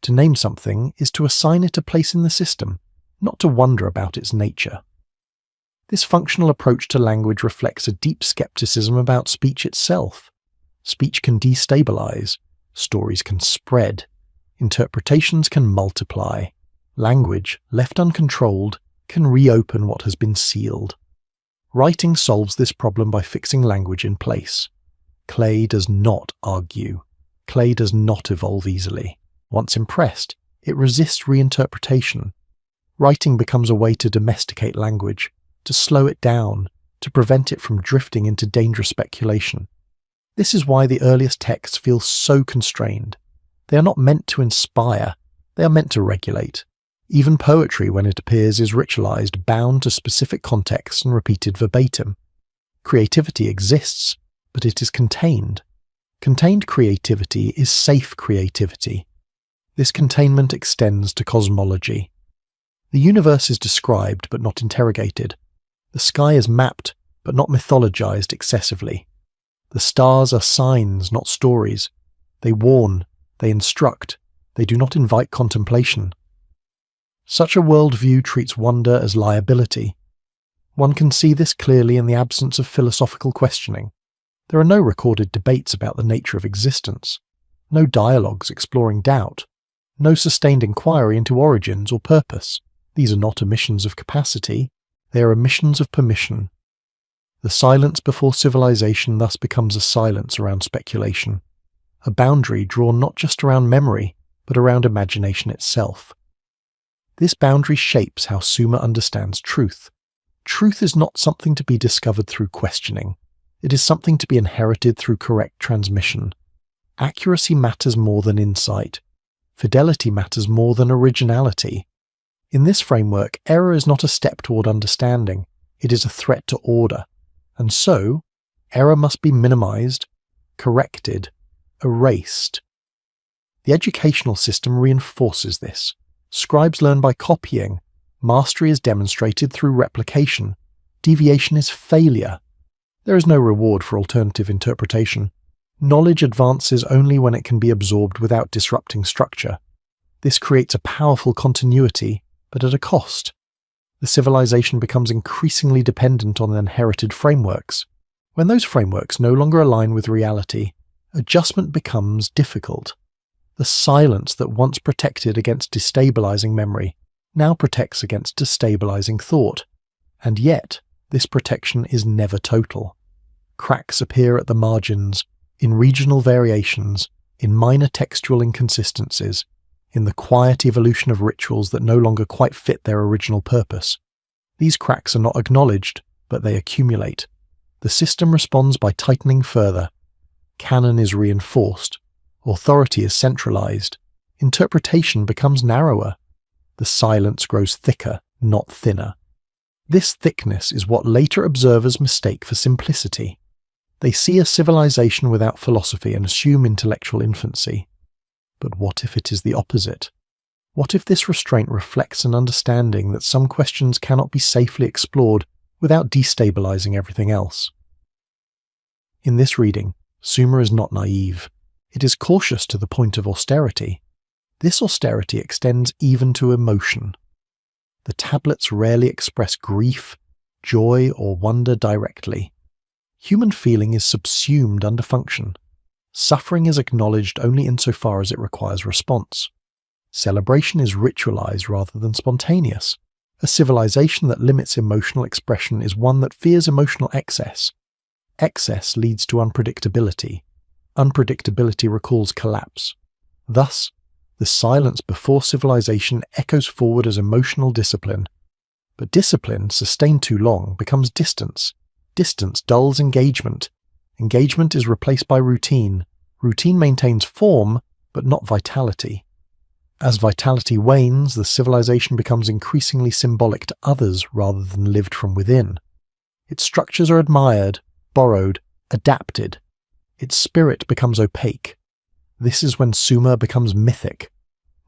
To name something is to assign it a place in the system, not to wonder about its nature. This functional approach to language reflects a deep skepticism about speech itself. Speech can destabilize, stories can spread, interpretations can multiply. Language, left uncontrolled, can reopen what has been sealed. Writing solves this problem by fixing language in place. Clay does not argue. Clay does not evolve easily. Once impressed, it resists reinterpretation. Writing becomes a way to domesticate language, to slow it down, to prevent it from drifting into dangerous speculation. This is why the earliest texts feel so constrained. They are not meant to inspire, they are meant to regulate. Even poetry, when it appears, is ritualized, bound to specific contexts and repeated verbatim. Creativity exists, but it is contained. Contained creativity is safe creativity. This containment extends to cosmology. The universe is described but not interrogated. The sky is mapped but not mythologized excessively. The stars are signs, not stories. They warn, they instruct, they do not invite contemplation. Such a worldview treats wonder as liability. One can see this clearly in the absence of philosophical questioning. There are no recorded debates about the nature of existence, no dialogues exploring doubt, no sustained inquiry into origins or purpose. These are not omissions of capacity, they are omissions of permission. The silence before civilization thus becomes a silence around speculation, a boundary drawn not just around memory, but around imagination itself. This boundary shapes how Sumer understands truth. Truth is not something to be discovered through questioning. It is something to be inherited through correct transmission. Accuracy matters more than insight. Fidelity matters more than originality. In this framework, error is not a step toward understanding. It is a threat to order. And so, error must be minimized, corrected, erased. The educational system reinforces this. Scribes learn by copying. Mastery is demonstrated through replication. Deviation is failure. There is no reward for alternative interpretation. Knowledge advances only when it can be absorbed without disrupting structure. This creates a powerful continuity, but at a cost. The civilization becomes increasingly dependent on inherited frameworks. When those frameworks no longer align with reality, adjustment becomes difficult. The silence that once protected against destabilizing memory now protects against destabilizing thought. And yet, this protection is never total. Cracks appear at the margins, in regional variations, in minor textual inconsistencies, in the quiet evolution of rituals that no longer quite fit their original purpose. These cracks are not acknowledged, but they accumulate. The system responds by tightening further. Canon is reinforced. Authority is centralized. Interpretation becomes narrower. The silence grows thicker, not thinner. This thickness is what later observers mistake for simplicity. They see a civilization without philosophy and assume intellectual infancy. But what if it is the opposite? What if this restraint reflects an understanding that some questions cannot be safely explored without destabilizing everything else? In this reading, Sumer is not naive. It is cautious to the point of austerity. This austerity extends even to emotion. The tablets rarely express grief, joy, or wonder directly. Human feeling is subsumed under function. Suffering is acknowledged only insofar as it requires response. Celebration is ritualized rather than spontaneous. A civilization that limits emotional expression is one that fears emotional excess. Excess leads to unpredictability. Unpredictability recalls collapse. Thus, the silence before civilization echoes forward as emotional discipline. But discipline, sustained too long, becomes distance. Distance dulls engagement. Engagement is replaced by routine. Routine maintains form, but not vitality. As vitality wanes, the civilization becomes increasingly symbolic to others rather than lived from within. Its structures are admired, borrowed, adapted. Its spirit becomes opaque. This is when Sumer becomes mythic,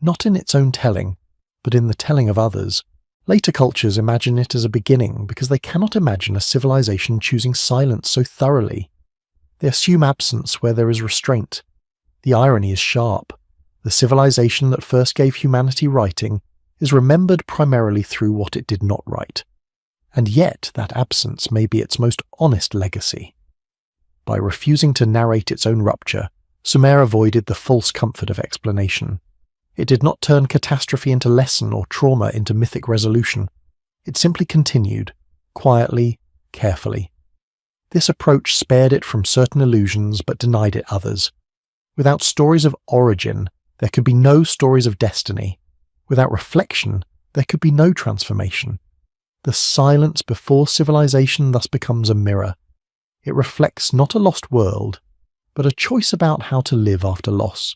not in its own telling, but in the telling of others. Later cultures imagine it as a beginning because they cannot imagine a civilization choosing silence so thoroughly. They assume absence where there is restraint. The irony is sharp. The civilization that first gave humanity writing is remembered primarily through what it did not write. And yet that absence may be its most honest legacy. By refusing to narrate its own rupture, Sumer avoided the false comfort of explanation. It did not turn catastrophe into lesson or trauma into mythic resolution. It simply continued, quietly, carefully. This approach spared it from certain illusions but denied it others. Without stories of origin, there could be no stories of destiny. Without reflection, there could be no transformation. The silence before civilization thus becomes a mirror. It reflects not a lost world, but a choice about how to live after loss.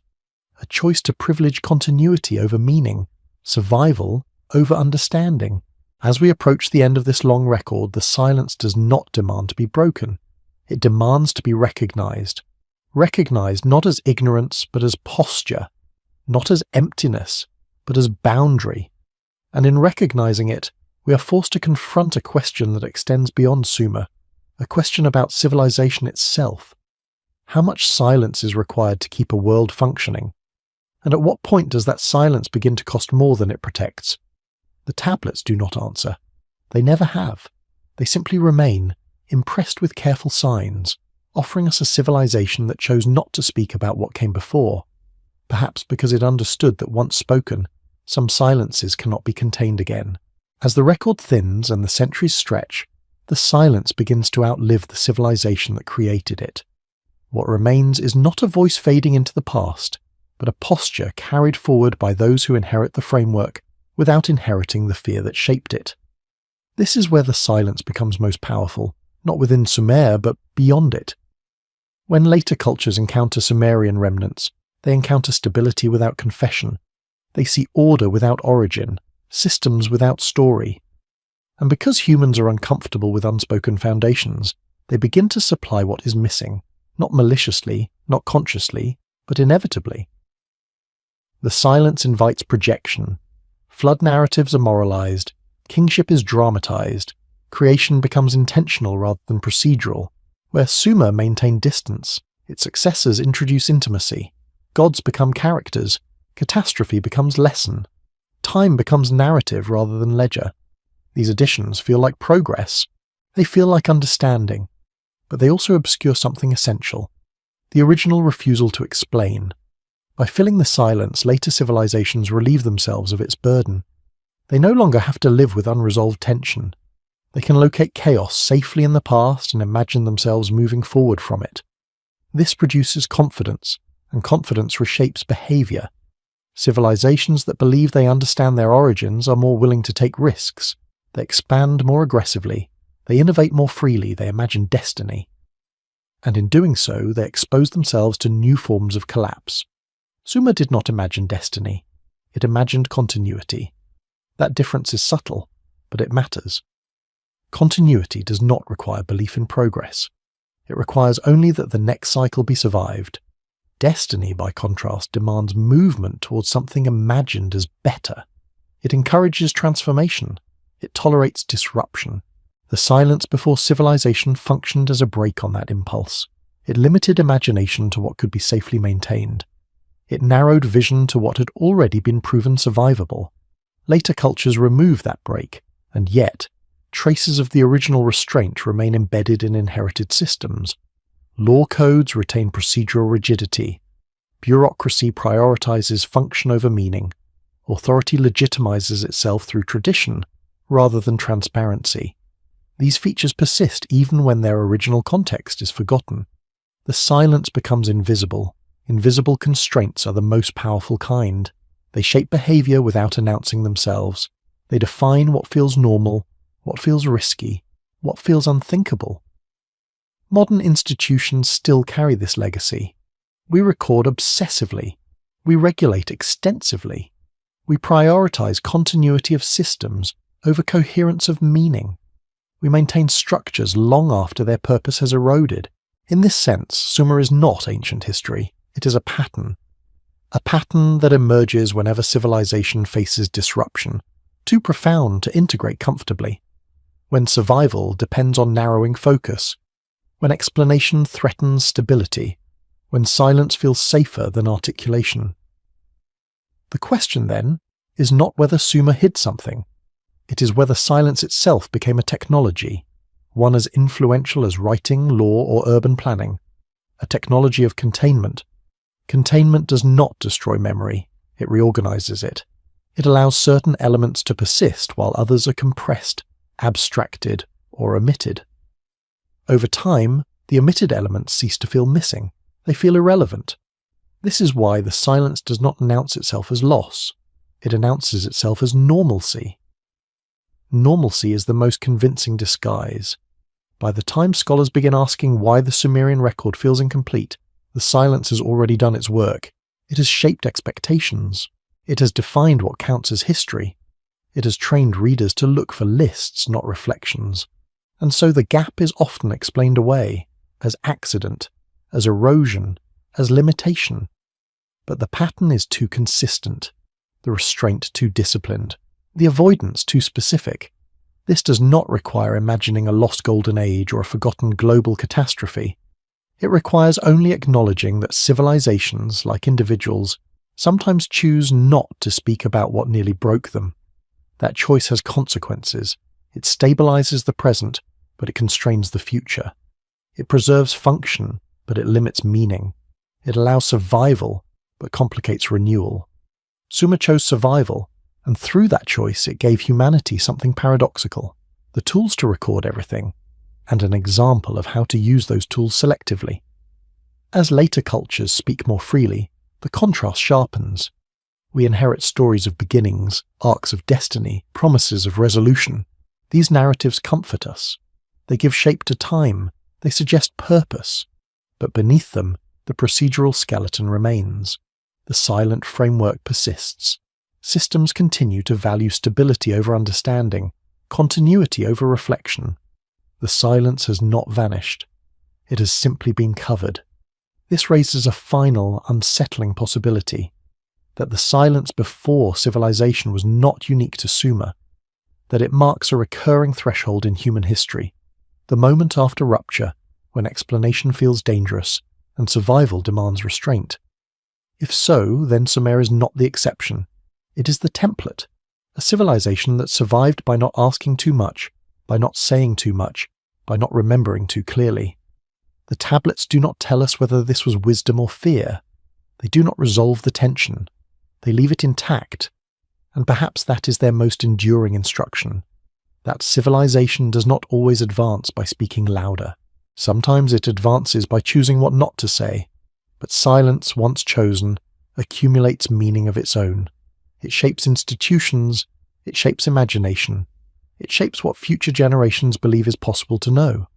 A choice to privilege continuity over meaning, survival over understanding. As we approach the end of this long record, the silence does not demand to be broken. It demands to be recognized. Recognized not as ignorance, but as posture. Not as emptiness, but as boundary. And in recognizing it, we are forced to confront a question that extends beyond Sumer, a question about civilization itself. How much silence is required to keep a world functioning? And at what point does that silence begin to cost more than it protects? The tablets do not answer. They never have. They simply remain, impressed with careful signs, offering us a civilization that chose not to speak about what came before, perhaps because it understood that once spoken, some silences cannot be contained again. As the record thins and the centuries stretch, the silence begins to outlive the civilization that created it. What remains is not a voice fading into the past, but a posture carried forward by those who inherit the framework without inheriting the fear that shaped it. This is where the silence becomes most powerful, not within Sumer, but beyond it. When later cultures encounter Sumerian remnants, they encounter stability without confession. They see order without origin, systems without story. And because humans are uncomfortable with unspoken foundations, they begin to supply what is missing, not maliciously, not consciously, but inevitably. The silence invites projection. Flood narratives are moralized, kingship is dramatized, creation becomes intentional rather than procedural. Where Sumer maintained distance, its successors introduce intimacy. Gods become characters, catastrophe becomes lesson. Time becomes narrative rather than ledger. These additions feel like progress. They feel like understanding. But they also obscure something essential: the original refusal to explain. By filling the silence, later civilizations relieve themselves of its burden. They no longer have to live with unresolved tension. They can locate chaos safely in the past and imagine themselves moving forward from it. This produces confidence, and confidence reshapes behavior. Civilizations that believe they understand their origins are more willing to take risks. They expand more aggressively. They innovate more freely. They imagine destiny. And in doing so, they expose themselves to new forms of collapse. Sumer did not imagine destiny. It imagined continuity. That difference is subtle, but it matters. Continuity does not require belief in progress. It requires only that the next cycle be survived. Destiny, by contrast, demands movement towards something imagined as better. It encourages transformation. It tolerates disruption. The silence before civilization functioned as a brake on that impulse. It limited imagination to what could be safely maintained. It narrowed vision to what had already been proven survivable. Later cultures remove that brake, and yet, traces of the original restraint remain embedded in inherited systems. Law codes retain procedural rigidity. Bureaucracy prioritizes function over meaning. Authority legitimizes itself through tradition, rather than transparency. These features persist even when their original context is forgotten. The silence becomes invisible. Invisible constraints are the most powerful kind. They shape behavior without announcing themselves. They define what feels normal, what feels risky, what feels unthinkable. Modern institutions still carry this legacy. We record obsessively. We regulate extensively. We prioritize continuity of systems over coherence of meaning. We maintain structures long after their purpose has eroded. In this sense, Sumer is not ancient history. It is a pattern that emerges whenever civilization faces disruption, too profound to integrate comfortably, when survival depends on narrowing focus, when explanation threatens stability, when silence feels safer than articulation. The question, then, is not whether Sumer hid something. It is whether silence itself became a technology, one as influential as writing, law, or urban planning, a technology of containment. Containment does not destroy memory, it reorganizes it. It allows certain elements to persist while others are compressed, abstracted, or omitted. Over time, the omitted elements cease to feel missing. They feel irrelevant. This is why the silence does not announce itself as loss. It announces itself as normalcy. Normalcy is the most convincing disguise. By the time scholars begin asking why the Sumerian record feels incomplete, the silence has already done its work. It has shaped expectations. It has defined what counts as history. It has trained readers to look for lists, not reflections. And so the gap is often explained away, as accident, as erosion, as limitation. But the pattern is too consistent, the restraint too disciplined, the avoidance too specific. This does not require imagining a lost golden age or a forgotten global catastrophe. It requires only acknowledging that civilizations, like individuals, sometimes choose not to speak about what nearly broke them. That choice has consequences. It stabilizes the present, but it constrains the future. It preserves function, but it limits meaning. It allows survival, but complicates renewal. Sumer chose survival, and through that choice it gave humanity something paradoxical: the tools to record everything, and an example of how to use those tools selectively. As later cultures speak more freely, the contrast sharpens. We inherit stories of beginnings, arcs of destiny, promises of resolution. These narratives comfort us. They give shape to time. They suggest purpose. But beneath them, the procedural skeleton remains. The silent framework persists. Systems continue to value stability over understanding, continuity over reflection. The silence has not vanished. It has simply been covered. This raises a final, unsettling possibility: that the silence before civilization was not unique to Sumer, that it marks a recurring threshold in human history, the moment after rupture, when explanation feels dangerous and survival demands restraint. If so, then Sumer is not the exception. It is the template, a civilization that survived by not asking too much, by not saying too much, by not remembering too clearly. The tablets do not tell us whether this was wisdom or fear. They do not resolve the tension. They leave it intact, and perhaps that is their most enduring instruction, that civilization does not always advance by speaking louder. Sometimes it advances by choosing what not to say, but silence, once chosen, accumulates meaning of its own. It shapes institutions, it shapes imagination, it shapes what future generations believe is possible to know.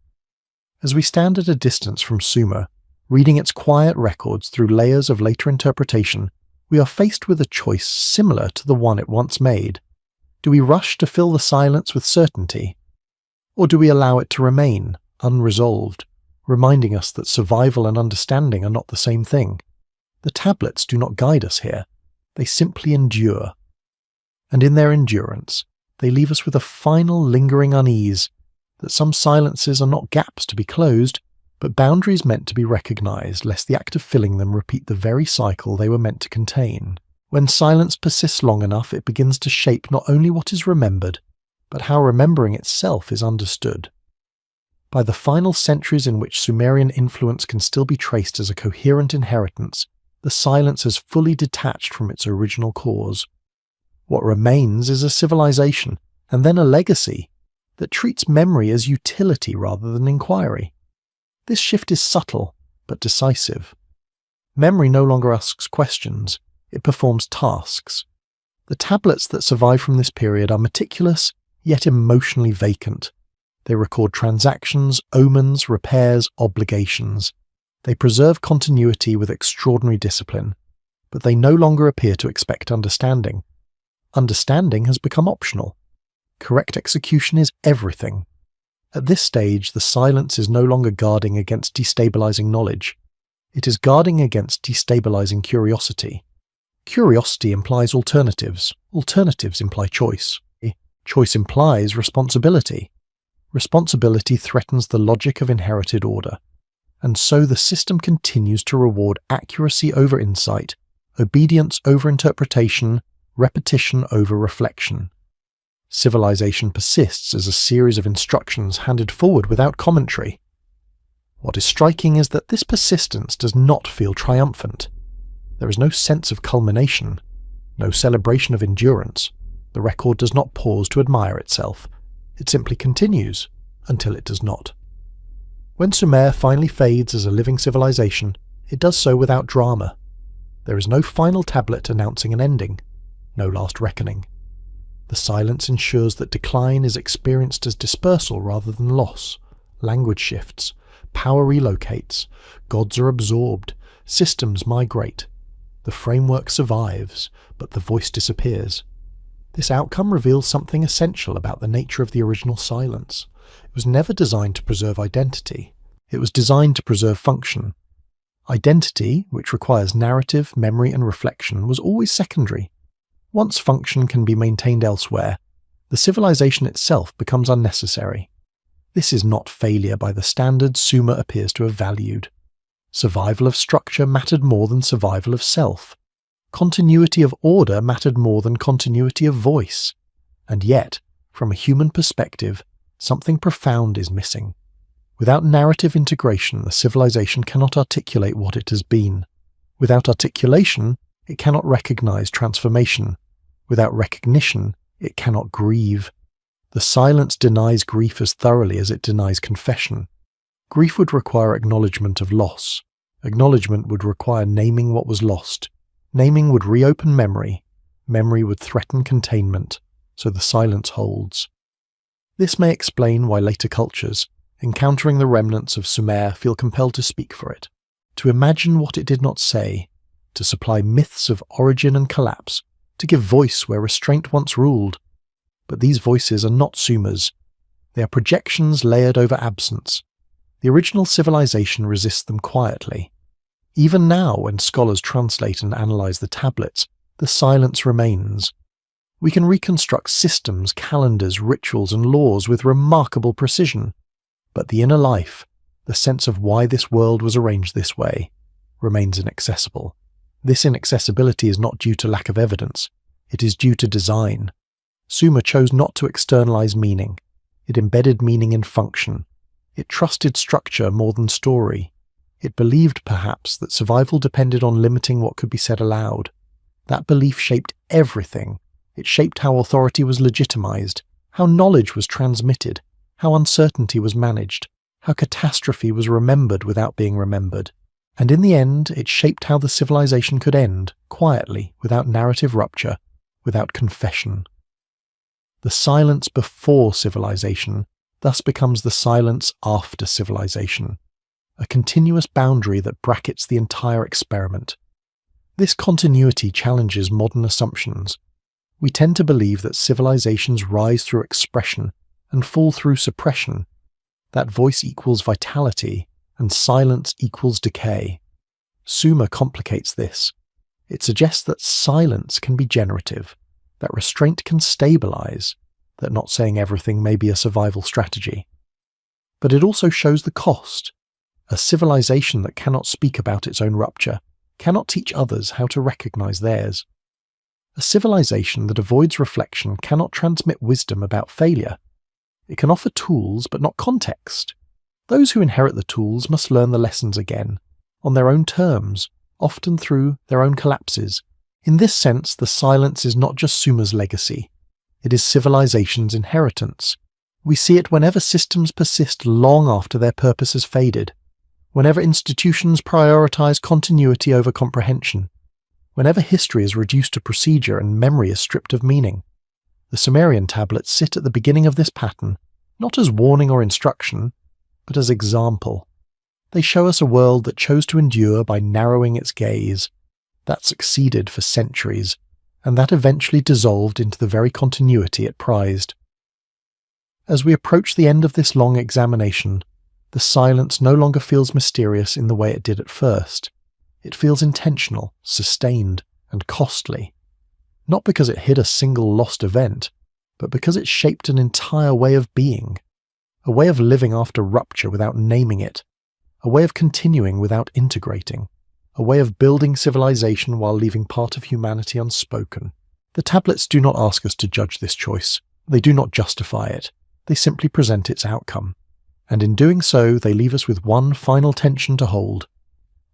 As we stand at a distance from Sumer, reading its quiet records through layers of later interpretation, we are faced with a choice similar to the one it once made. Do we rush to fill the silence with certainty? Or do we allow it to remain, unresolved, reminding us that survival and understanding are not the same thing? The tablets do not guide us here. They simply endure. And in their endurance, they leave us with a final lingering unease that some silences are not gaps to be closed, but boundaries meant to be recognized, lest the act of filling them repeat the very cycle they were meant to contain. When silence persists long enough, it begins to shape not only what is remembered, but how remembering itself is understood. By the final centuries in which Sumerian influence can still be traced as a coherent inheritance, the silence has fully detached from its original cause. What remains is a civilization, and then a legacy, that treats memory as utility rather than inquiry. This shift is subtle, but decisive. Memory no longer asks questions, it performs tasks. The tablets that survive from this period are meticulous, yet emotionally vacant. They record transactions, omens, repairs, obligations. They preserve continuity with extraordinary discipline, but they no longer appear to expect understanding. Understanding has become optional. Correct execution is everything. At this stage, the silence is no longer guarding against destabilizing knowledge. It is guarding against destabilizing curiosity. Curiosity implies alternatives. Alternatives imply choice. Choice implies responsibility. Responsibility threatens the logic of inherited order. And so the system continues to reward accuracy over insight, obedience over interpretation, repetition over reflection. Civilization persists as a series of instructions handed forward without commentary. What is striking is that this persistence does not feel triumphant. There is no sense of culmination, no celebration of endurance. The record does not pause to admire itself. It simply continues until it does not. When Sumer finally fades as a living civilization, it does so without drama. There is no final tablet announcing an ending, no last reckoning. The silence ensures that decline is experienced as dispersal rather than loss. Language shifts, power relocates, gods are absorbed, systems migrate. The framework survives, but the voice disappears. This outcome reveals something essential about the nature of the original silence. It was never designed to preserve identity. It was designed to preserve function. Identity, which requires narrative, memory, and reflection, was always secondary. Once function can be maintained elsewhere, the civilization itself becomes unnecessary. This is not failure by the standards Sumer appears to have valued. Survival of structure mattered more than survival of self. Continuity of order mattered more than continuity of voice. And yet, from a human perspective, something profound is missing. Without narrative integration, the civilization cannot articulate what it has been. Without articulation, it cannot recognize transformation. Without recognition, it cannot grieve. The silence denies grief as thoroughly as it denies confession. Grief would require acknowledgement of loss. Acknowledgement would require naming what was lost. Naming would reopen memory. Memory would threaten containment, so the silence holds. This may explain why later cultures, encountering the remnants of Sumer, feel compelled to speak for it, to imagine what it did not say, to supply myths of origin and collapse, to give voice where restraint once ruled. But these voices are not Sumer's. They are projections layered over absence. The original civilization resists them quietly. Even now, when scholars translate and analyze the tablets, the silence remains. We can reconstruct systems, calendars, rituals, and laws with remarkable precision. But the inner life, the sense of why this world was arranged this way, remains inaccessible. This inaccessibility is not due to lack of evidence. It is due to design. Sumer chose not to externalize meaning. It embedded meaning in function. It trusted structure more than story. It believed, perhaps, that survival depended on limiting what could be said aloud. That belief shaped everything. It shaped how authority was legitimized, how knowledge was transmitted, how uncertainty was managed, how catastrophe was remembered without being remembered. And in the end, it shaped how the civilization could end, quietly, without narrative rupture, without confession. The silence before civilization thus becomes the silence after civilization, a continuous boundary that brackets the entire experiment. This continuity challenges modern assumptions. We tend to believe that civilizations rise through expression and fall through suppression, that voice equals vitality and silence equals decay. Sumer complicates this. It suggests that silence can be generative, that restraint can stabilize, that not saying everything may be a survival strategy. But it also shows the cost. A civilization that cannot speak about its own rupture cannot teach others how to recognize theirs. A civilization that avoids reflection cannot transmit wisdom about failure. It can offer tools, but not context. Those who inherit the tools must learn the lessons again, on their own terms, often through their own collapses. In this sense, the silence is not just Sumer's legacy. It is civilization's inheritance. We see it whenever systems persist long after their purpose has faded, whenever institutions prioritize continuity over comprehension, whenever history is reduced to procedure and memory is stripped of meaning. The Sumerian tablets sit at the beginning of this pattern, not as warning or instruction, but as example. They show us a world that chose to endure by narrowing its gaze, that succeeded for centuries, and that eventually dissolved into the very continuity it prized. As we approach the end of this long examination, the silence no longer feels mysterious in the way it did at first. It feels intentional, sustained, and costly. Not because it hid a single lost event, but because it shaped an entire way of being, a way of living after rupture without naming it, a way of continuing without integrating, a way of building civilization while leaving part of humanity unspoken. The tablets do not ask us to judge this choice. They do not justify it. They simply present its outcome. And in doing so, they leave us with one final tension to hold.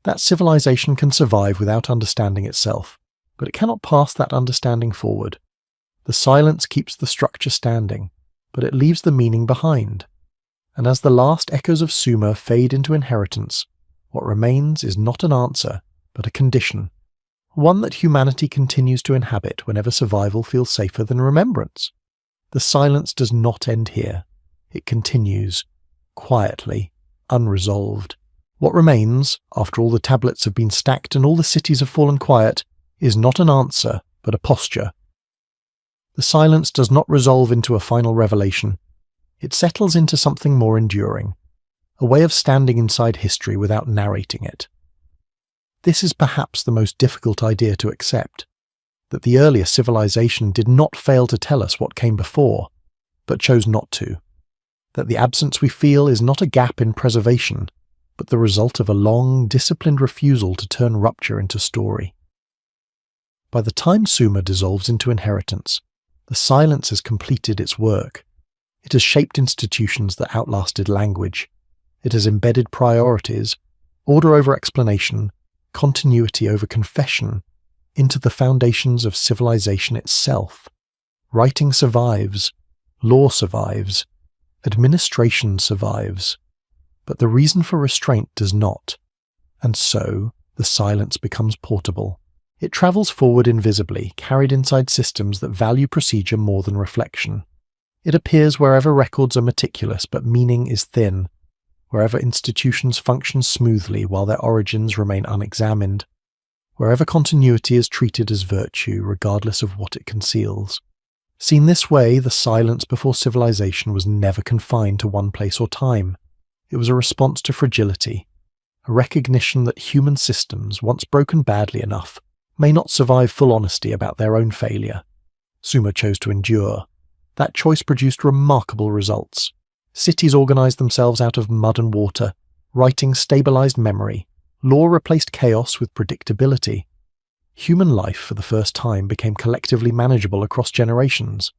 That civilization can survive without understanding itself, but it cannot pass that understanding forward. The silence keeps the structure standing, but it leaves the meaning behind. And as the last echoes of Sumer fade into inheritance, what remains is not an answer, but a condition, one that humanity continues to inhabit whenever survival feels safer than remembrance. The silence does not end here. It continues, quietly, unresolved. What remains, after all the tablets have been stacked and all the cities have fallen quiet, is not an answer, but a posture. The silence does not resolve into a final revelation. It settles into something more enduring, a way of standing inside history without narrating it. This is perhaps the most difficult idea to accept, that the earlier civilization did not fail to tell us what came before, but chose not to. That the absence we feel is not a gap in preservation, but the result of a long, disciplined refusal to turn rupture into story. By the time Sumer dissolves into inheritance, the silence has completed its work. It has shaped institutions that outlasted language. It has embedded priorities, order over explanation, continuity over confession, into the foundations of civilization itself. Writing survives, law survives, administration survives, but the reason for restraint does not, and so the silence becomes portable. It travels forward invisibly, carried inside systems that value procedure more than reflection. It appears wherever records are meticulous but meaning is thin, wherever institutions function smoothly while their origins remain unexamined, wherever continuity is treated as virtue regardless of what it conceals. Seen this way, the silence before civilization was never confined to one place or time. It was a response to fragility, a recognition that human systems, once broken badly enough, may not survive full honesty about their own failure. Sumer chose to endure. That choice produced remarkable results. Cities organized themselves out of mud and water, writing stabilized memory, law replaced chaos with predictability. Human life for the first time became collectively manageable across generations.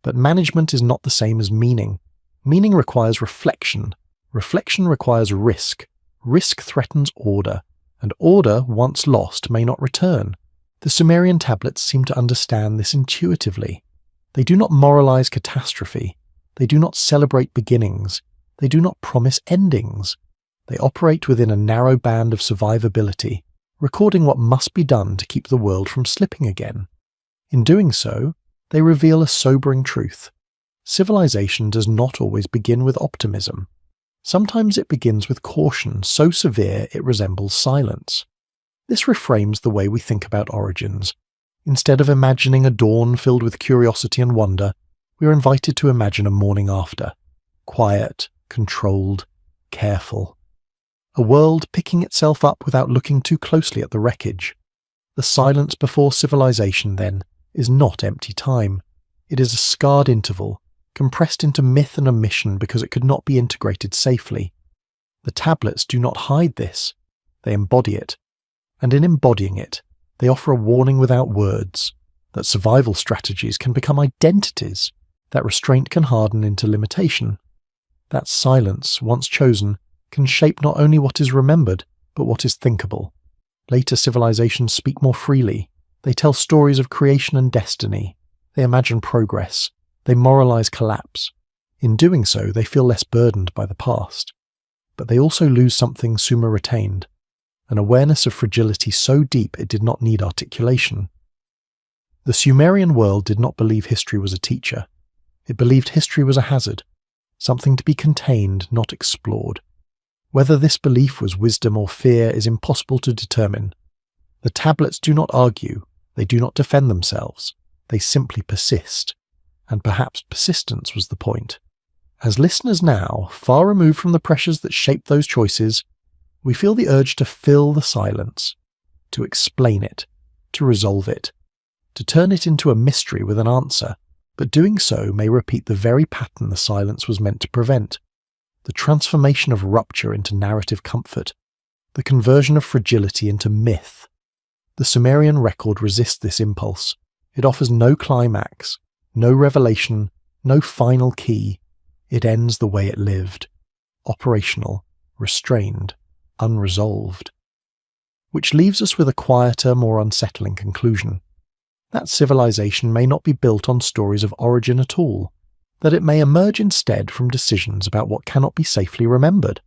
But management is not the same as meaning. Meaning requires reflection. Reflection requires risk. Risk threatens order, and order, once lost, may not return. The Sumerian tablets seem to understand this intuitively. They do not moralize catastrophe. They do not celebrate beginnings. They do not promise endings. They operate within a narrow band of survivability, recording what must be done to keep the world from slipping again. In doing so, they reveal a sobering truth. Civilization does not always begin with optimism. Sometimes it begins with caution so severe it resembles silence. This reframes the way we think about origins. Instead of imagining a dawn filled with curiosity and wonder, we are invited to imagine a morning after, quiet, controlled, careful. A world picking itself up without looking too closely at the wreckage. The silence before civilization, then, is not empty time. It is a scarred interval, compressed into myth and omission because it could not be integrated safely. The tablets do not hide this. They embody it. And in embodying it, they offer a warning without words, that survival strategies can become identities, that restraint can harden into limitation. That silence, once chosen, can shape not only what is remembered, but what is thinkable. Later civilizations speak more freely. They tell stories of creation and destiny. They imagine progress. They moralize collapse. In doing so, they feel less burdened by the past. But they also lose something Sumer retained, an awareness of fragility so deep it did not need articulation. The Sumerian world did not believe history was a teacher. It believed history was a hazard, something to be contained, not explored. Whether this belief was wisdom or fear is impossible to determine. The tablets do not argue, they do not defend themselves, they simply persist. And perhaps persistence was the point. As listeners now, far removed from the pressures that shaped those choices, we feel the urge to fill the silence, to explain it, to resolve it, to turn it into a mystery with an answer, but doing so may repeat the very pattern the silence was meant to prevent. The transformation of rupture into narrative comfort, the conversion of fragility into myth. The Sumerian record resists this impulse. It offers no climax, no revelation, no final key. It ends the way it lived, operational, restrained, unresolved. Which leaves us with a quieter, more unsettling conclusion. That civilization may not be built on stories of origin at all. that it may emerge instead from decisions about what cannot be safely remembered.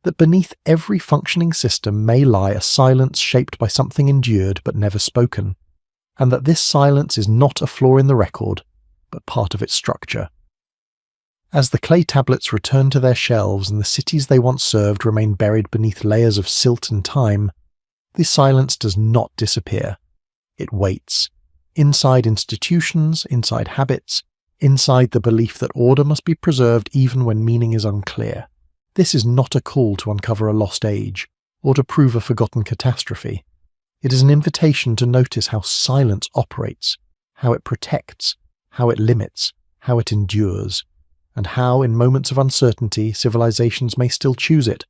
That beneath every functioning system may lie a silence shaped by something endured but never spoken, and that this silence is not a flaw in the record, but part of its structure. As the clay tablets return to their shelves and the cities they once served remain buried beneath layers of silt and time, this silence does not disappear. It waits, inside institutions, inside habits, inside the belief that order must be preserved even when meaning is unclear. This is not a call to uncover a lost age, or to prove a forgotten catastrophe. It is an invitation to notice how silence operates, how it protects, how it limits, how it endures, and how, in moments of uncertainty, civilizations may still choose it,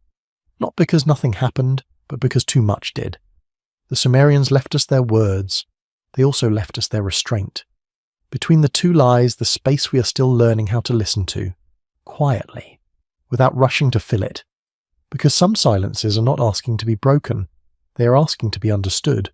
not because nothing happened, but because too much did. The Sumerians left us their words. They also left us their restraint. Between the two lies the space we are still learning how to listen to, quietly, without rushing to fill it. Because some silences are not asking to be broken, they are asking to be understood.